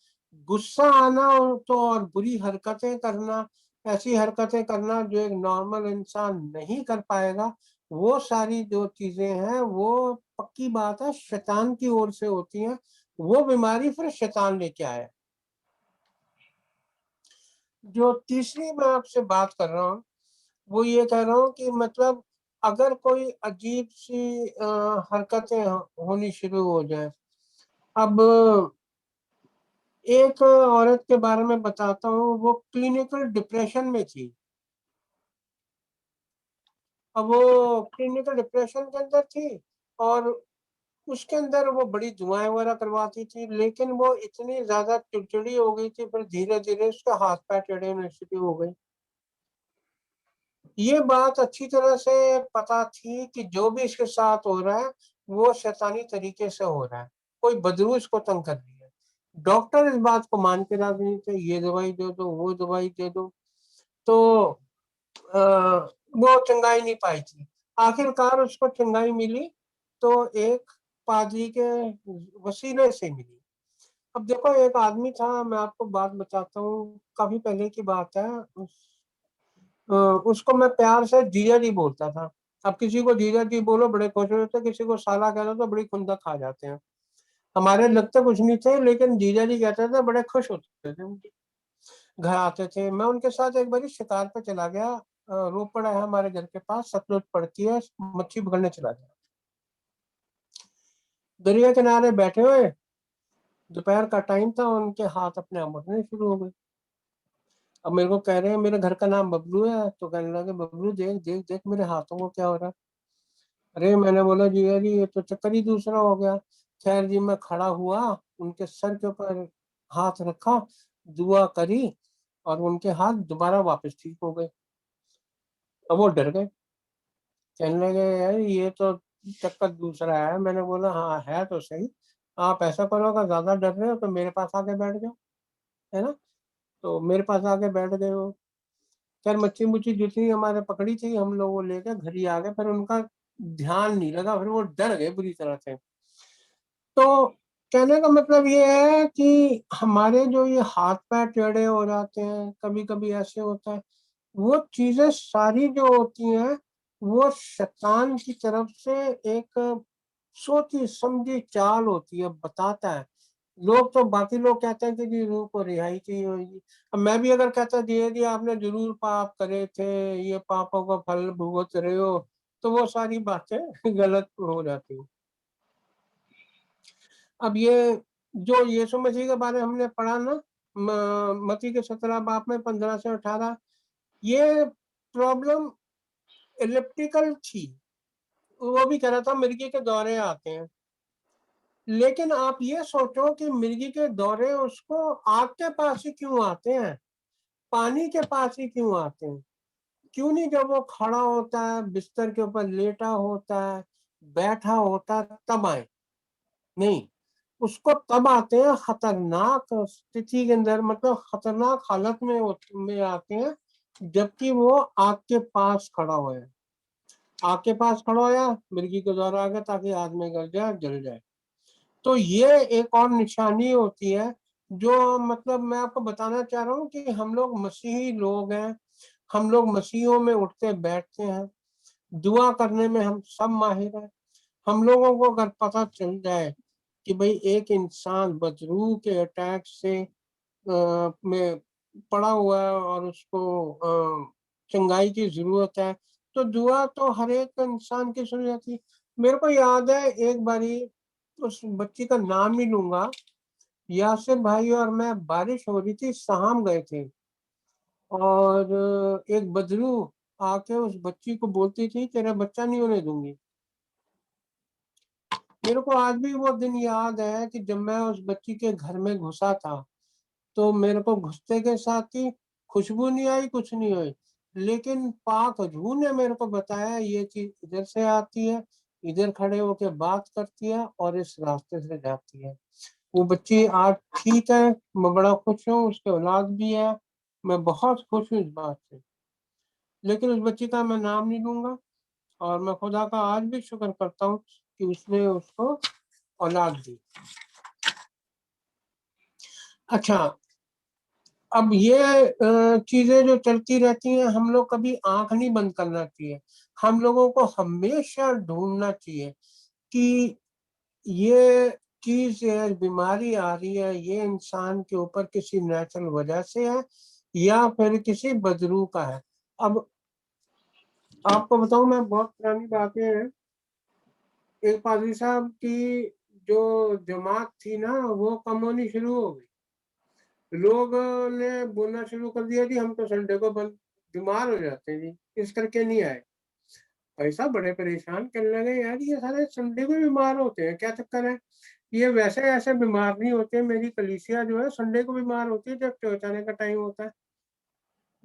गुस्सा आना हो तो, और बुरी हरकतें करना, ऐसी हरकतें करना जो एक नॉर्मल इंसान नहीं कर पाएगा, वो सारी जो चीजें हैं वो पक्की बात है शैतान की ओर से होती हैं। वो बीमारी फिर शैतान लेके आया। जो तीसरी मैं आपसे बात कर रहा हूँ, वो ये कह रहा हूँ कि मतलब अगर कोई अजीब सी हरकतें होनी शुरू हो जाए। अब एक औरत के बारे में बताता हूँ, वो क्लिनिकल डिप्रेशन में थी। अब वो क्लिनिकल डिप्रेशन के अंदर थी, और उसके अंदर वो बड़ी दुआएं वगैरह करवाती थी, लेकिन वो इतनी ज्यादा चिड़चिड़ी हो गई थी, फिर धीरे धीरे उसके हाथ पैर टेढ़े होने शुरू हो गए। ये बात अच्छी तरह से पता थी कि जो भी इसके साथ हो रहा है वो शैतानी तरीके से हो रहा है, कोई बदरू इसको तंग कर रही है। डॉक्टर इस बात को मान के राजी नहीं थे, ये दवाई दे दो, वो दवाई दे दो, तो आ, वो चंगाई नहीं पाई थी। आखिरकार उसको चंगाई मिली, तो एक पादरी के वसीले से मिली। अब देखो, एक आदमी था, मैं आपको बात बताता हूँ, काफी पहले की बात है। उसको मैं प्यार से जीजा जी बोलता था। अब किसी को जीजा जी बोलो बड़े खुश हो जाते, किसी को साला कह दो तो बड़ी खुंदक खा जाते हैं। हमारे लगते कुछ नहीं थे, लेकिन जीजा जी कहते थे, बड़े खुश होते थे, घर आते थे। मैं उनके साथ एक बार शिकार पे चला गया। रोपड़ है हमारे घर के पास, सतलुज पड़ती है, मच्छी पकड़ने चला गया। दरिया किनारे बैठे हुए, दोपहर का टाइम था, उनके हाथ अपने आप उठने शुरू हो गए। अब मेरे को कह रहे हैं मेरे घर का नाम बबलू है, तो कहने लगे बबलू देख देख देख मेरे हाथों को क्या हो रहा है। अरे मैंने बोला जी यार ये तो चक्कर ही दूसरा हो गया। खैर जी मैं खड़ा हुआ, उनके सर के ऊपर हाथ रखा, दुआ करी, और उनके हाथ दोबारा वापस ठीक हो गए। अब वो डर गए, कहने लगे यार ये तो चक्कर दूसरा है। मैंने बोला हाँ है तो सही, आप ऐसा करो अगर ज्यादा डर रहे हो तो मेरे पास आके बैठ जाओ, है ना। तो मेरे पास आके बैठ गए वो। खैर मच्छी मुच्छी जितनी हमारे पकड़ी थी हम लोग वो लेकर घर ही आ गए, फिर उनका ध्यान नहीं लगा, फिर वो डर गए बुरी तरह से। तो कहने का मतलब ये है कि हमारे जो ये हाथ पैर टेढ़े हो जाते हैं, कभी कभी ऐसे होता है, वो चीजें सारी जो होती हैं वो शैतान की तरफ से एक सोची समझी चाल होती है, बताता है। लोग तो बाकी लोग कहते हैं कि जी रूह को रिहाई चाहिए होगी। अब मैं भी अगर कहता जी आपने जरूर पाप करे थे, ये पापों का फल भुगत रहे हो, तो वो सारी बातें गलत हो जाती हैं। अब ये जो यीशु मसीह के बारे में हमने पढ़ा ना, मत्ती के 17 बाब में 15 से 18, ये प्रॉब्लम इलिप्टिकल थी। वो भी कह रहा था मिर्गी के दौरे आते हैं, लेकिन आप ये सोचो कि मिर्गी के दौरे उसको आग के पास ही क्यों आते हैं, पानी के पास ही क्यों आते हैं? क्यों नहीं जब वो खड़ा होता है, बिस्तर के ऊपर लेटा होता है, बैठा होता है, तब आए? नहीं, उसको तब आते हैं खतरनाक स्थिति के अंदर, मतलब खतरनाक हालत में आते हैं जबकि वो आग के पास खड़ा हुआ है। आग के पास खड़ा होया, मिर्गी के द्वारा आ गया ताकि आग में गल जाए, जल जाए। तो ये एक और निशानी होती है जो मतलब मैं आपको बताना चाह रहा हूँ कि हम लोग मसीही लोग हैं, हम लोग मसीहों में उठते बैठते हैं, दुआ करने में हम सब माहिर हैं। हम लोगों को अगर पता चल जाए कि भाई एक इंसान बदरूह के अटैक से में पड़ा हुआ है और उसको चंगाई की जरूरत है, तो दुआ तो हर एक इंसान की सुनी जाती है। मेरे को याद है एक बारी, उस बच्ची का नाम ही लूंगा, यासिर भाई और मैं, बारिश हो रही थी, साहम गए थे, और एक बदरूह आके उस बच्ची को बोलती थी तेरा बच्चा नहीं होने दूंगी। मेरे को आज भी वो दिन याद है कि जब मैं उस बच्ची के घर में घुसा था, तो मेरे को घुसते के साथ ही खुशबू नहीं आई, कुछ नहीं हुई, लेकिन पाक रूह ने मेरे को बताया ये चीज इधर से आती है, इधर खड़े होके बात करती है और इस रास्ते से जाती है। वो बच्ची आज ठीक है, मैं बड़ा खुश हूँ, उसके औलाद भी है, मैं बहुत खुश हूँ इस बात से। लेकिन उस बच्ची का मैं नाम नहीं लूंगा, और मैं खुदा का आज भी शुक्र करता हूँ कि उसने उसको औलाद दी। अच्छा, अब ये चीजें जो चलती रहती हैं, हम लोग कभी आंख नहीं बंद करना चाहिए। हम लोगों को हमेशा ढूंढना चाहिए कि ये चीज बीमारी आ रही है, ये इंसान के ऊपर किसी नेचुरल वजह से है या फिर किसी बदरू का है। अब आपको बताऊं, मैं बहुत पुरानी बातें हैं, एक पादरी साहब की जो जमात थी ना वो कम होनी शुरू हो गई। लोग ने बोलना शुरू कर दिया कि हम तो संडे को बंद बीमार हो जाते हैं जी, इस करके नहीं आए। ऐसा बड़े परेशान करने लगे यार ये सारे संडे को बीमार होते हैं, क्या चक्कर है? ये वैसे ऐसे बीमार नहीं होते, मेरी कलीसिया जो है संडे को बीमार होती है जब चौथाने का टाइम होता है।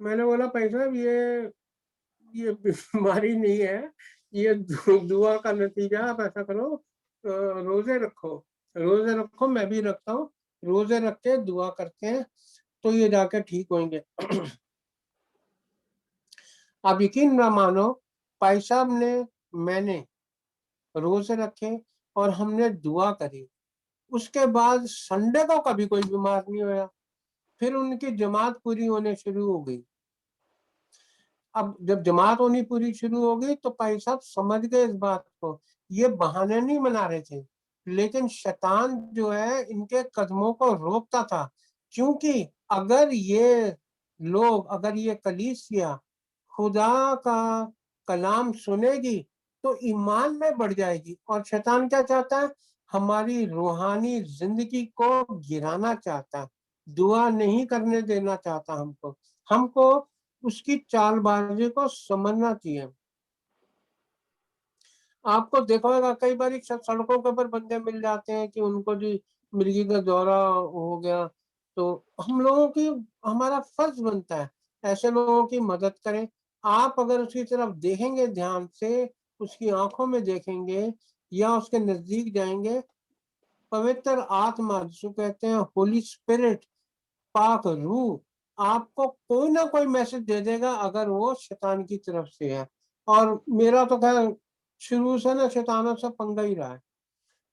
मैंने बोला भाई साहब ये बीमारी नहीं है, ये दुआ का नतीजा। आप ऐसा करो, रोजे रखो, रोजे रखो, मैं भी रखता हूँ, रोजे रख के दुआ करते हैं तो ये जाके ठीक होंगे। आप यकीन ना मानो, भाई साहब ने, मैंने रोजे रखे और हमने दुआ करी, उसके बाद संडे को कभी कोई बीमार नहीं होया। फिर उनकी जमात पूरी होने शुरू हो गई। अब जब जमात होनी पूरी शुरू हो गई तो भाई साहब समझ गए इस बात को, ये बहाने नहीं बना रहे थे, लेकिन शैतान जो है इनके कदमों को रोकता था। क्योंकि अगर ये लोग, अगर ये कलीसिया खुदा का कलाम सुनेगी तो ईमान में बढ़ जाएगी। और शैतान क्या चाहता है? हमारी रूहानी जिंदगी को गिराना चाहता है, दुआ नहीं करने देना चाहता हमको। हमको उसकी चालबाजी को समझना चाहिए। आपको देखा होगा कई बार सड़कों के ऊपर बंदे मिल जाते हैं कि उनको जी मिर्गी का दौरा हो गया, तो हम लोगों की हमारा फर्ज बनता है ऐसे लोगों की मदद करें। आप अगर उसकी तरफ देखेंगे ध्यान से, उसकी आंखों में देखेंगे या उसके नजदीक जाएंगे, पवित्र आत्मा जिसको कहते हैं होली स्पिरिट, पाक रूह आपको कोई ना कोई मैसेज दे देगा अगर वो शैतान की तरफ से है। और मेरा तो खैर शुरू से ना शैतानों से पंगा ही रहा है,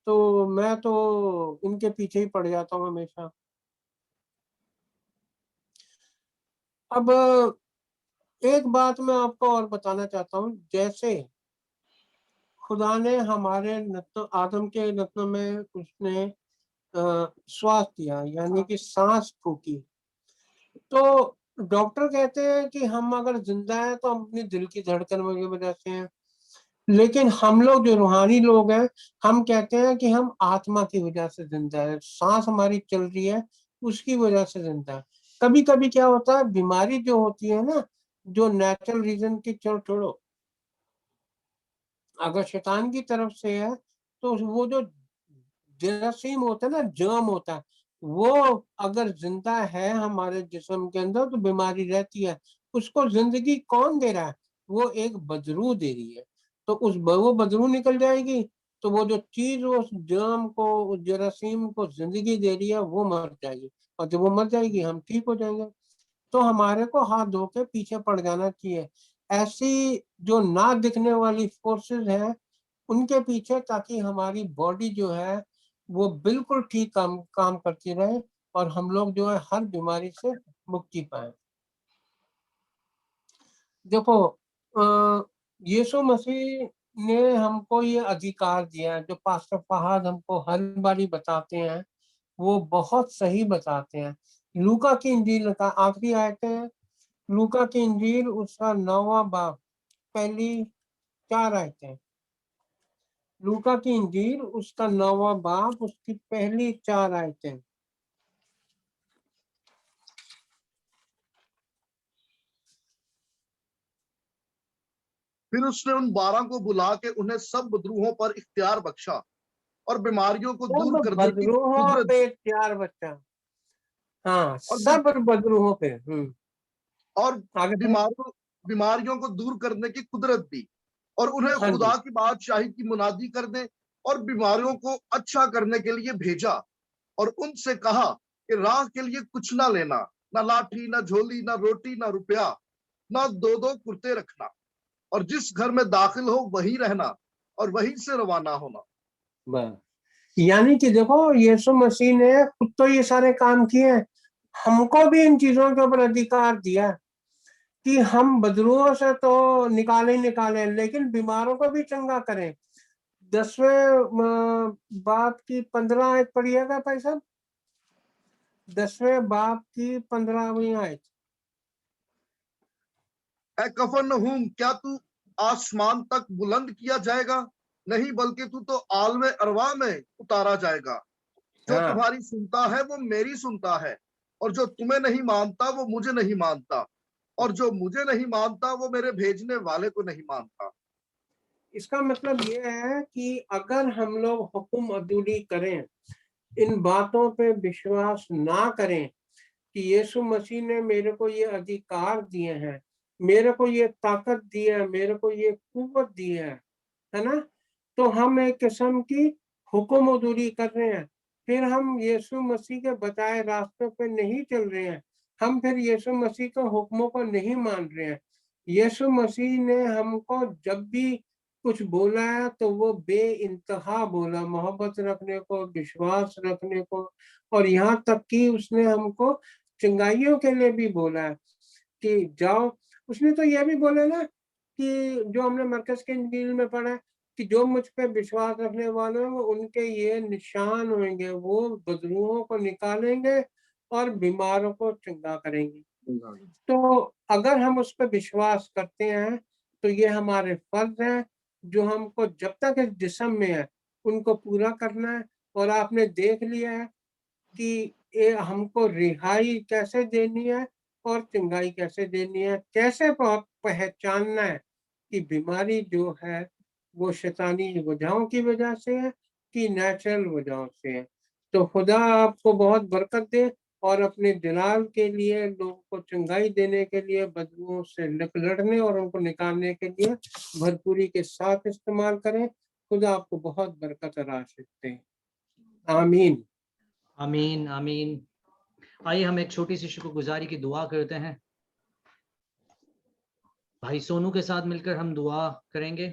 तो मैं तो इनके पीछे ही पड़ जाता हूँ हमेशा। अब एक बात मैं आपको और बताना चाहता हूँ, जैसे खुदा ने हमारे नत्नों, आदम के नत्नों में उसने श्वास दिया यानी कि सांस फूकी, तो डॉक्टर कहते हैं कि हम अगर जिंदा हैं तो हम अपनी दिल की धड़कन की वजह से हैं, लेकिन हम लोग जो रूहानी लोग हैं हम कहते हैं कि हम आत्मा की वजह से जिंदा है, सांस हमारी चल रही है उसकी वजह से जिंदा है। कभी कभी क्या होता है, बीमारी जो होती है ना, जो नेचुरल रीजन की छोड़ो, अगर शैतान की तरफ से है तो वो जो जरासीम होता है ना, जर्म होता है, वो अगर जिंदा है हमारे जिस्म के अंदर तो बीमारी रहती है। उसको जिंदगी कौन दे रहा है? वो एक बदरू दे रही है। तो वो बदरू निकल जाएगी तो वो जो चीज उस जर्म को, उस जरासीम को जिंदगी दे रही है वो मर जाएगी, और जब वो मर जाएगी हम ठीक हो जाएंगे। तो हमारे को हाथ धो के पीछे पड़ जाना चाहिए ऐसी जो ना दिखने वाली फोर्सेस हैं उनके पीछे, ताकि हमारी बॉडी जो है वो बिल्कुल ठीक काम करती रहे और हम लोग जो है हर बीमारी से मुक्ति पाए। देखो यीशु मसीह ने हमको ये अधिकार दिया है, जो पास्टर फहाद हमको हर बारी बताते हैं वो बहुत सही बताते हैं। लूका की इंजील का आखिरी आयत है, लूका की इंजील उसका 9वां बाब पहली 4 आयतें। लूका की इंजील उसका 9वां बाब उसकी पहली 4 आयतें। फिर उसने उन 12 को बुला के उन्हें सब बदरूहों पर इख्तियार बख्शा और बीमारियों को दूर सब करने की बदरूहों कुदरत पे दी। इख्तियार बच्चा, हाँ और सब बदरूहों पे। और आगे बढ़े। बीमारियों को दूर करने की कुदरत दी और उन्हें हाँ जी, खुदा की बादशाही की मुनादी करने और बीमारियों को अच्छा करने के लिए भेजा और उनसे कहा कि राह के लिए कुछ ना लेना, ना लाठी, ना झोली, ना रोटी, ना रुपया, ना दो दो कुर्ते रखना, और जिस घर में दाखिल हो वहीं रहना और वहीं से रवाना होना। बस यानी कि देखो यीशु मसीह ने खुद तो ये सारे काम किए हैं, हमको भी इन चीजों के ऊपर अधिकार दिया कि हम बदरूहों से तो निकाले ही निकाले, लेकिन बीमारों को भी चंगा करें। 10वें बाप की 15 आयत पढ़िएगा भाई साहब, 10वें बाप की 15वीं आयत। ऐ कफरनहूम, क्या तू आसमान तक बुलंद किया जाएगा? नहीं, बल्कि तू तो आलमे अरवा में उतारा जाएगा। जो हाँ, तुम्हारी सुनता है वो मेरी सुनता है, और जो तुम्हें नहीं मानता वो मुझे नहीं मानता, और जो मुझे नहीं मानता वो मेरे भेजने वाले को नहीं मानता। इसका मतलब ये है कि अगर हम लोग हुक्म अदूली करें, इन बातों पे विश्वास ना करें कि यीशु मसीह ने मेरे को ये अधिकार दिए हैं, मेरे को ये ताकत दी है, मेरे को ये कुव्वत दी है ना, तो हम एक किस्म की हुक्म अदूली कर रहे हैं। फिर हम यीशु मसीह के बताए रास्तों पे नहीं चल रहे हैं, हम फिर यीशु मसीह के हुक्मों को नहीं मान रहे हैं। यीशु मसीह ने हमको जब भी कुछ बोला है तो वो बेइंतहा बोला, मोहब्बत रखने को, विश्वास रखने को, और यहाँ तक कि उसने हमको चंगाइयों के लिए भी बोला है कि जाओ। उसने तो यह भी बोला ना कि जो हमने मरकज के इंजील में पढ़ा है कि जो मुझ पे विश्वास रखने वाले हैं वो उनके ये निशान होंगे, वो बदरूहों को निकालेंगे और बीमारों को चंगा करेंगे। तो अगर हम उस पर विश्वास करते हैं तो ये हमारे फर्ज है जो हमको जब तक इस जिस्म में है उनको पूरा करना है। और आपने देख लिया है कि ये हमको रिहाई कैसे देनी है और चंगाई कैसे देनी है, कैसे पहचानना है कि बीमारी जो है वो शैतानी वजहों की वजह से है कि नेचुरल वजहों से है। तो खुदा आपको बहुत बरकत दे और अपने जलाल के लिए, लोगों को चंगाई देने के लिए, बदबुओं से लड़ने और उनको निकालने के लिए भरपूरी के साथ इस्तेमाल करें। खुदा आपको बहुत बरकत और आशीष दे। आमीन। आमीन आमीन। आइए हम एक छोटी सी शुक्रगुजारी की दुआ करते हैं। भाई सोनू के साथ मिलकर हम दुआ करेंगे।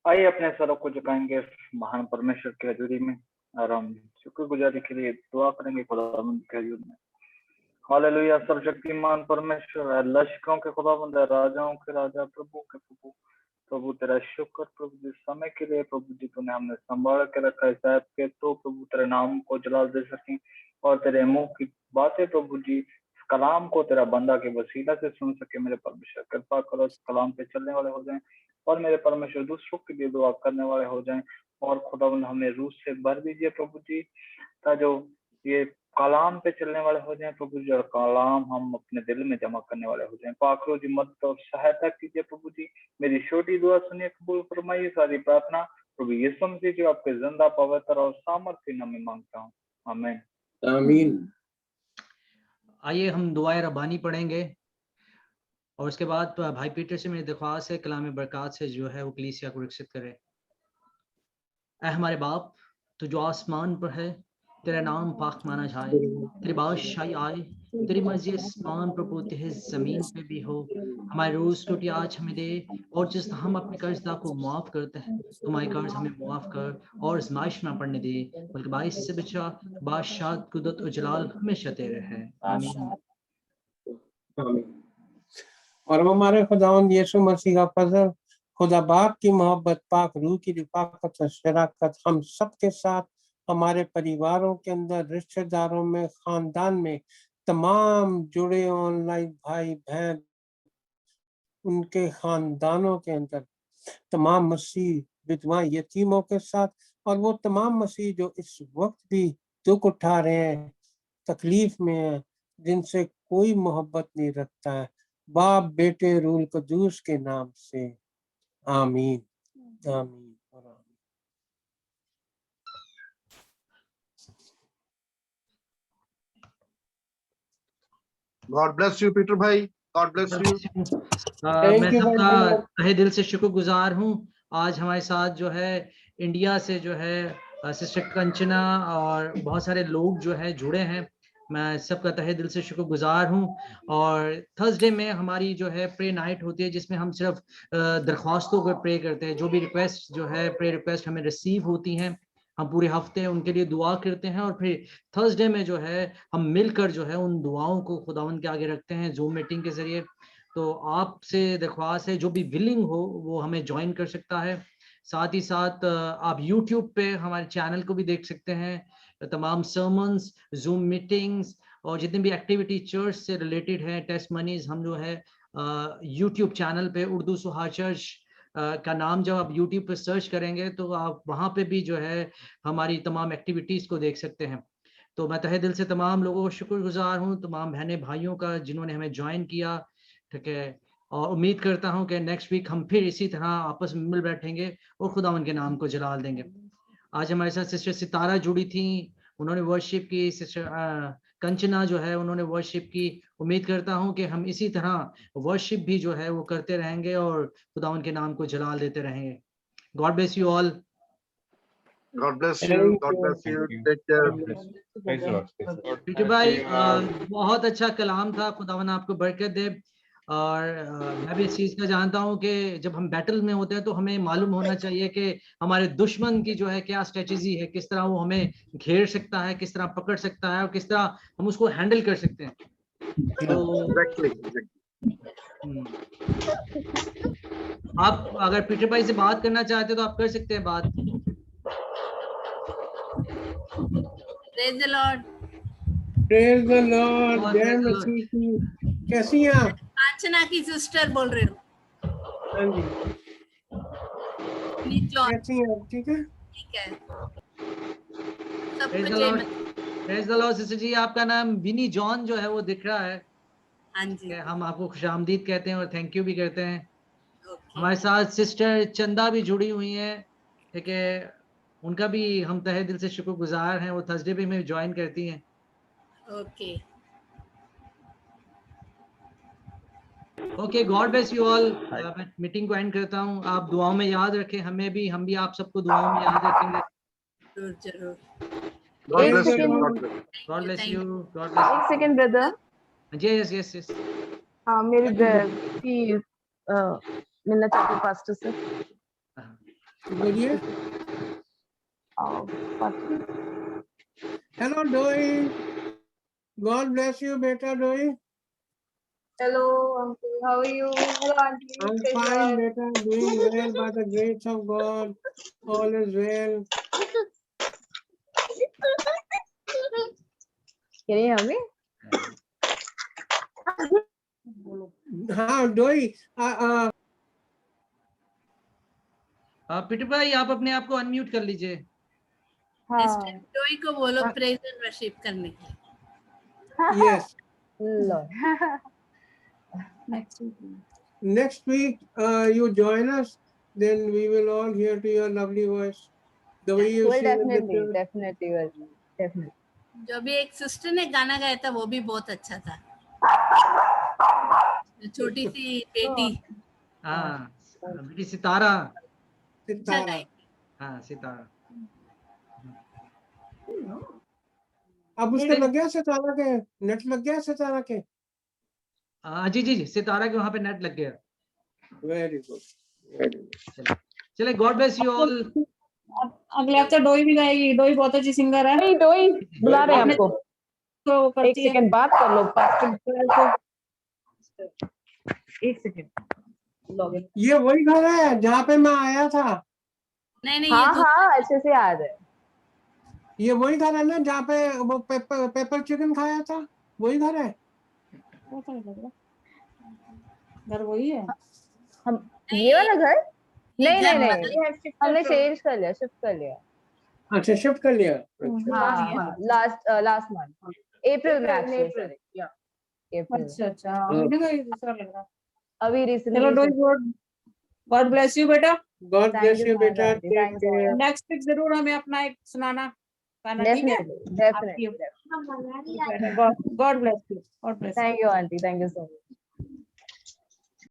आइए अपने सरों को झुकाएंगे महान परमेश्वर की हजूरी में और हम शुक्रगुजारी के लिए दुआ करेंगे खुदावंद की हजूरी में। हालेलुया। सर्वशक्तिमान परमेश्वर, लश्करों के खुदावंद, राजाओं के राजा, प्रभु के प्रभु, प्रभु तेरा शुक्र प्रभु जिस समय के लिए प्रभु जी तूने हमने संभाल के रखा है साहब के, तो प्रभु तेरे नाम को जलाल दे सकें और तेरे मुंह की बातें प्रभु जी इस कलाम को तेरा बंदा के वसीला से सुन सके। मेरे परमेश्वर कृपा करो, इस कलाम पे चलने वाले हो जाएं और मेरे परमेश्वर दूसरों के लिए दुआ करने वाले हो जाएं और खुदावंद हमें रूह से भर दीजिए प्रभु जी, ताकि जो ये कलाम पे चलने वाले हो जाएं प्रभु जी और कलाम हम अपने दिल में जमा करने वाले हो जाएं। पाकरो जी मदद और सहायता कीजिए प्रभु जी। मेरी छोटी दुआ सुनिए, कबूल फरमाइए सारी प्रार्थना प्रभु यीशु मसीह जो आपके जिंदा पवित्र और सामर्थ्य नाम में मांगता हूँ, आमीन आमीन। आइए हम दुआए रब्बानी पढ़ेंगे और उसके बाद भाई पीटर से मेरी दरख्वास्त है कलाम बरकत से जो है वो कलीसिया को विकसित करे। ऐ हमारे बाप, तू जो आसमान पर है, तेरा नाम पाक माना जाए, तेरी बादशाही आए, तेरी मर्जी आसमान पर होती है जमीन पे भी हो। हमारे रोज रोटी आज हमें दे और जिस हम अपने कर्जदार को माफ करते हैं, तुम्हारे कर्ज हमें माफ कर और आजमाइश में पड़ने दे, बल्कि बाइस से बचा। बादशाह कुदरत और जलाल हमेशा तेरे है, आमीन। आमीन। और हमारे खुदावंद यीशु मसीह का फजल, खुदा बाप की मोहब्बत, पाक रूह की रिफाकत और शराकत हम सबके साथ, हमारे परिवारों के अंदर, रिश्तेदारों में, खानदान में, तमाम जुड़े ऑनलाइन भाई बहन, उनके खानदानों के अंदर, तमाम मसीह विधवा यतीमों के साथ और वो तमाम मसीह जो इस वक्त भी दुख उठा रहे हैं, तकलीफ में हैं, जिनसे कोई मोहब्बत नहीं रखता है, बाप बेटे रूल कदूस के नाम से, आमीन आमीन और आमीन। गॉड ब्लेस यू पीटर भाई, गॉड ब्लेस यू। मैं सबका तहे दिल से शुक्रगुजार हूँ। आज हमारे साथ जो है इंडिया से जो है सिस्टर कंचना और बहुत सारे लोग जो है जुड़े हैं। मैं सबका तहे दिल से शुक्रगुजार हूँ। और थर्सडे में हमारी जो है प्रे नाइट होती है, जिसमें हम सिर्फ दरख्वास्तों पर प्रे करते हैं। जो भी रिक्वेस्ट जो है प्रे रिक्वेस्ट हमें रिसीव होती हैं, हम पूरे हफ्ते उनके लिए दुआ करते हैं और फिर थर्सडे में जो है हम मिलकर जो है उन दुआओं को खुदावंद के आगे रखते हैं जूम मीटिंग के जरिए। तो आपसे दरख्वास्त है जो भी विलिंग हो वो हमें ज्वाइन कर सकता है। साथ ही साथ आप YouTube पे हमारे चैनल को भी देख सकते हैं। तमाम सर्मन्स, जूम मीटिंग्स और जितनी भी एक्टिविटी चर्च से रिलेटेड है, टेस्टमनीज, हम जो है YouTube चैनल पे उर्दू सुहा चर्च का नाम जब आप YouTube पे सर्च करेंगे तो आप वहाँ पे भी जो है हमारी तमाम एक्टिविटीज को देख सकते हैं। तो मैं तहे दिल से तमाम लोगों को शुक्रगुजार हूँ, तमाम बहनें भाइयों का जिन्होंने हमें ज्वाइन किया, ठीक है। और उम्मीद करता हूँ कि नेक्स्ट वीक हम फिर इसी तरह आपस में मिल बैठेंगे और खुदावन के नाम को जलाल देंगे। आज हमारे साथ सिस्टर सितारा जुड़ी थी, उन्होंने वर्शिप की। सिस्टर कंचना जो है उन्होंने वर्शिप की। उम्मीद करता हूँ कि हम इसी तरह वर्शिप भी जो है वो करते रहेंगे और खुदावन के नाम को जलाल देते रहेंगे। God bless you all. God bless you. God bless you. Take care. Peter भाई बहुत अच्छा कलाम था, खुदावन आपको बरकत दे। और मैं भी इस चीज का जानता हूँ कि जब हम बैटल में होते हैं तो हमें मालूम होना चाहिए कि हमारे दुश्मन की जो है क्या स्ट्रेटेजी है, किस तरह वो हमें घेर सकता है, किस तरह पकड़ सकता है और किस तरह हम उसको हैंडल कर सकते हैं। तो आप अगर पीटर भाई से बात करना चाहते हैं तो आप कर सकते हैं बात। Praise the Lord. Praise the Lord. जय मसीह की। कैसी हैं आप? कांचना की सिस्टर बोल रहे हो? हाँ जी। कैसी हैं आप? ठीक है? ठीक है। सबको जय मसीह। प्रेज द लॉर्ड सिस्टर जी, आपका नाम विनी जॉन जो है वो दिख रहा है। हाँ जी। हम आपको खुशामदीद कहते हैं और थैंक यू भी कहते हैं। ओके। हमारे साथ सिस्टर चंदा भी जुड़ी हुई हैं, ठीक है, उनका भी हम तहे दिल से शुक्रगुजार हैं। वो थर्सडे पे में ज्वाइन करती हैं। Okay. Okay, God bless you all. मैं मीटिंग को एंड करता हूँ। आप दुआओं में याद रखें हमें भी, हम भी आप सबको दुआओं में याद रखेंगे। जरूर जरूर। God एक bless you. Second, God bless you. God bless thank you, God bless एक second brother. You. Yes yes yes. हाँ, मेरी बेटी मिलना चाहती पास्टर से। बोलिए। Hello Doi, God bless you बेटा Doi. Hello, uncle. How are you? Hello, auntie. I'm Praise fine God. बेटा, doing well by the grace of God, all is well. Can you hear me? हाँ डोई, पीटर भाई आप अपने आप को अनम्यूट कर लीजिए। सिस्टर जोई को बोलो प्रेज एंड वर्शिप करने के लिए। yes. Lord. Next week you join us, then we will all hear to your lovely voice. The way you Well, sing in the definitely, church. definitely, well, definitely. जो भी एक sister ने गाना गाया था वो भी बहुत अच्छा था। छोटी सी बेटी हाँ, बेटी सितारा। अच्छा सितारा। गाई। हाँ सितारा। अब उसके लग गया सितारा के, नेट लग गया सितारा के। जी जी जी, सितारा के वहाँ पे नेट लग गया। Very good, very good. चले, गॉड ब्लेस यू ऑल। अगले हफ्ते डोई भी गाएगी। डोई बहुत अच्छी सिंगर है। डोई बुला रहे हैं आपको। तो वो एक करती है। सेकंड बात कर लो पास्टर। एक सेकंड। ये वही घर है जहाँ पे मैं आया था। नहीं नहीं हाँ ये तो हाँ, अच्छे से याद है। ये वही घर है ना जहाँ पे वो पेपर चिकन खाया था, वही घर है। घर वही है। हम ये वाला घर? नहीं घर नहीं बदल- नहीं, हमने चेंज कर लिया, शिफ्ट कर लिया। अच्छा शिफ्ट कर लिया। हाँ, लास्ट मंथ अप्रैल में एक्चुअली। अप्रैल। अच्छा अच्छा, मुझे तो ये दूसरा लग रहा। अभी चलो रिसेंटली। डोई, गॉड ब्लेस यू बेटा। God Thank bless you you so much, बेटा, aunty. Take Thanks so much. Care. Next week जरूर हमें अपना एक सुनाना गाना, ठीक है? Definitely, definitely. God bless you, God bless. Thank you, auntie. Thank you so much.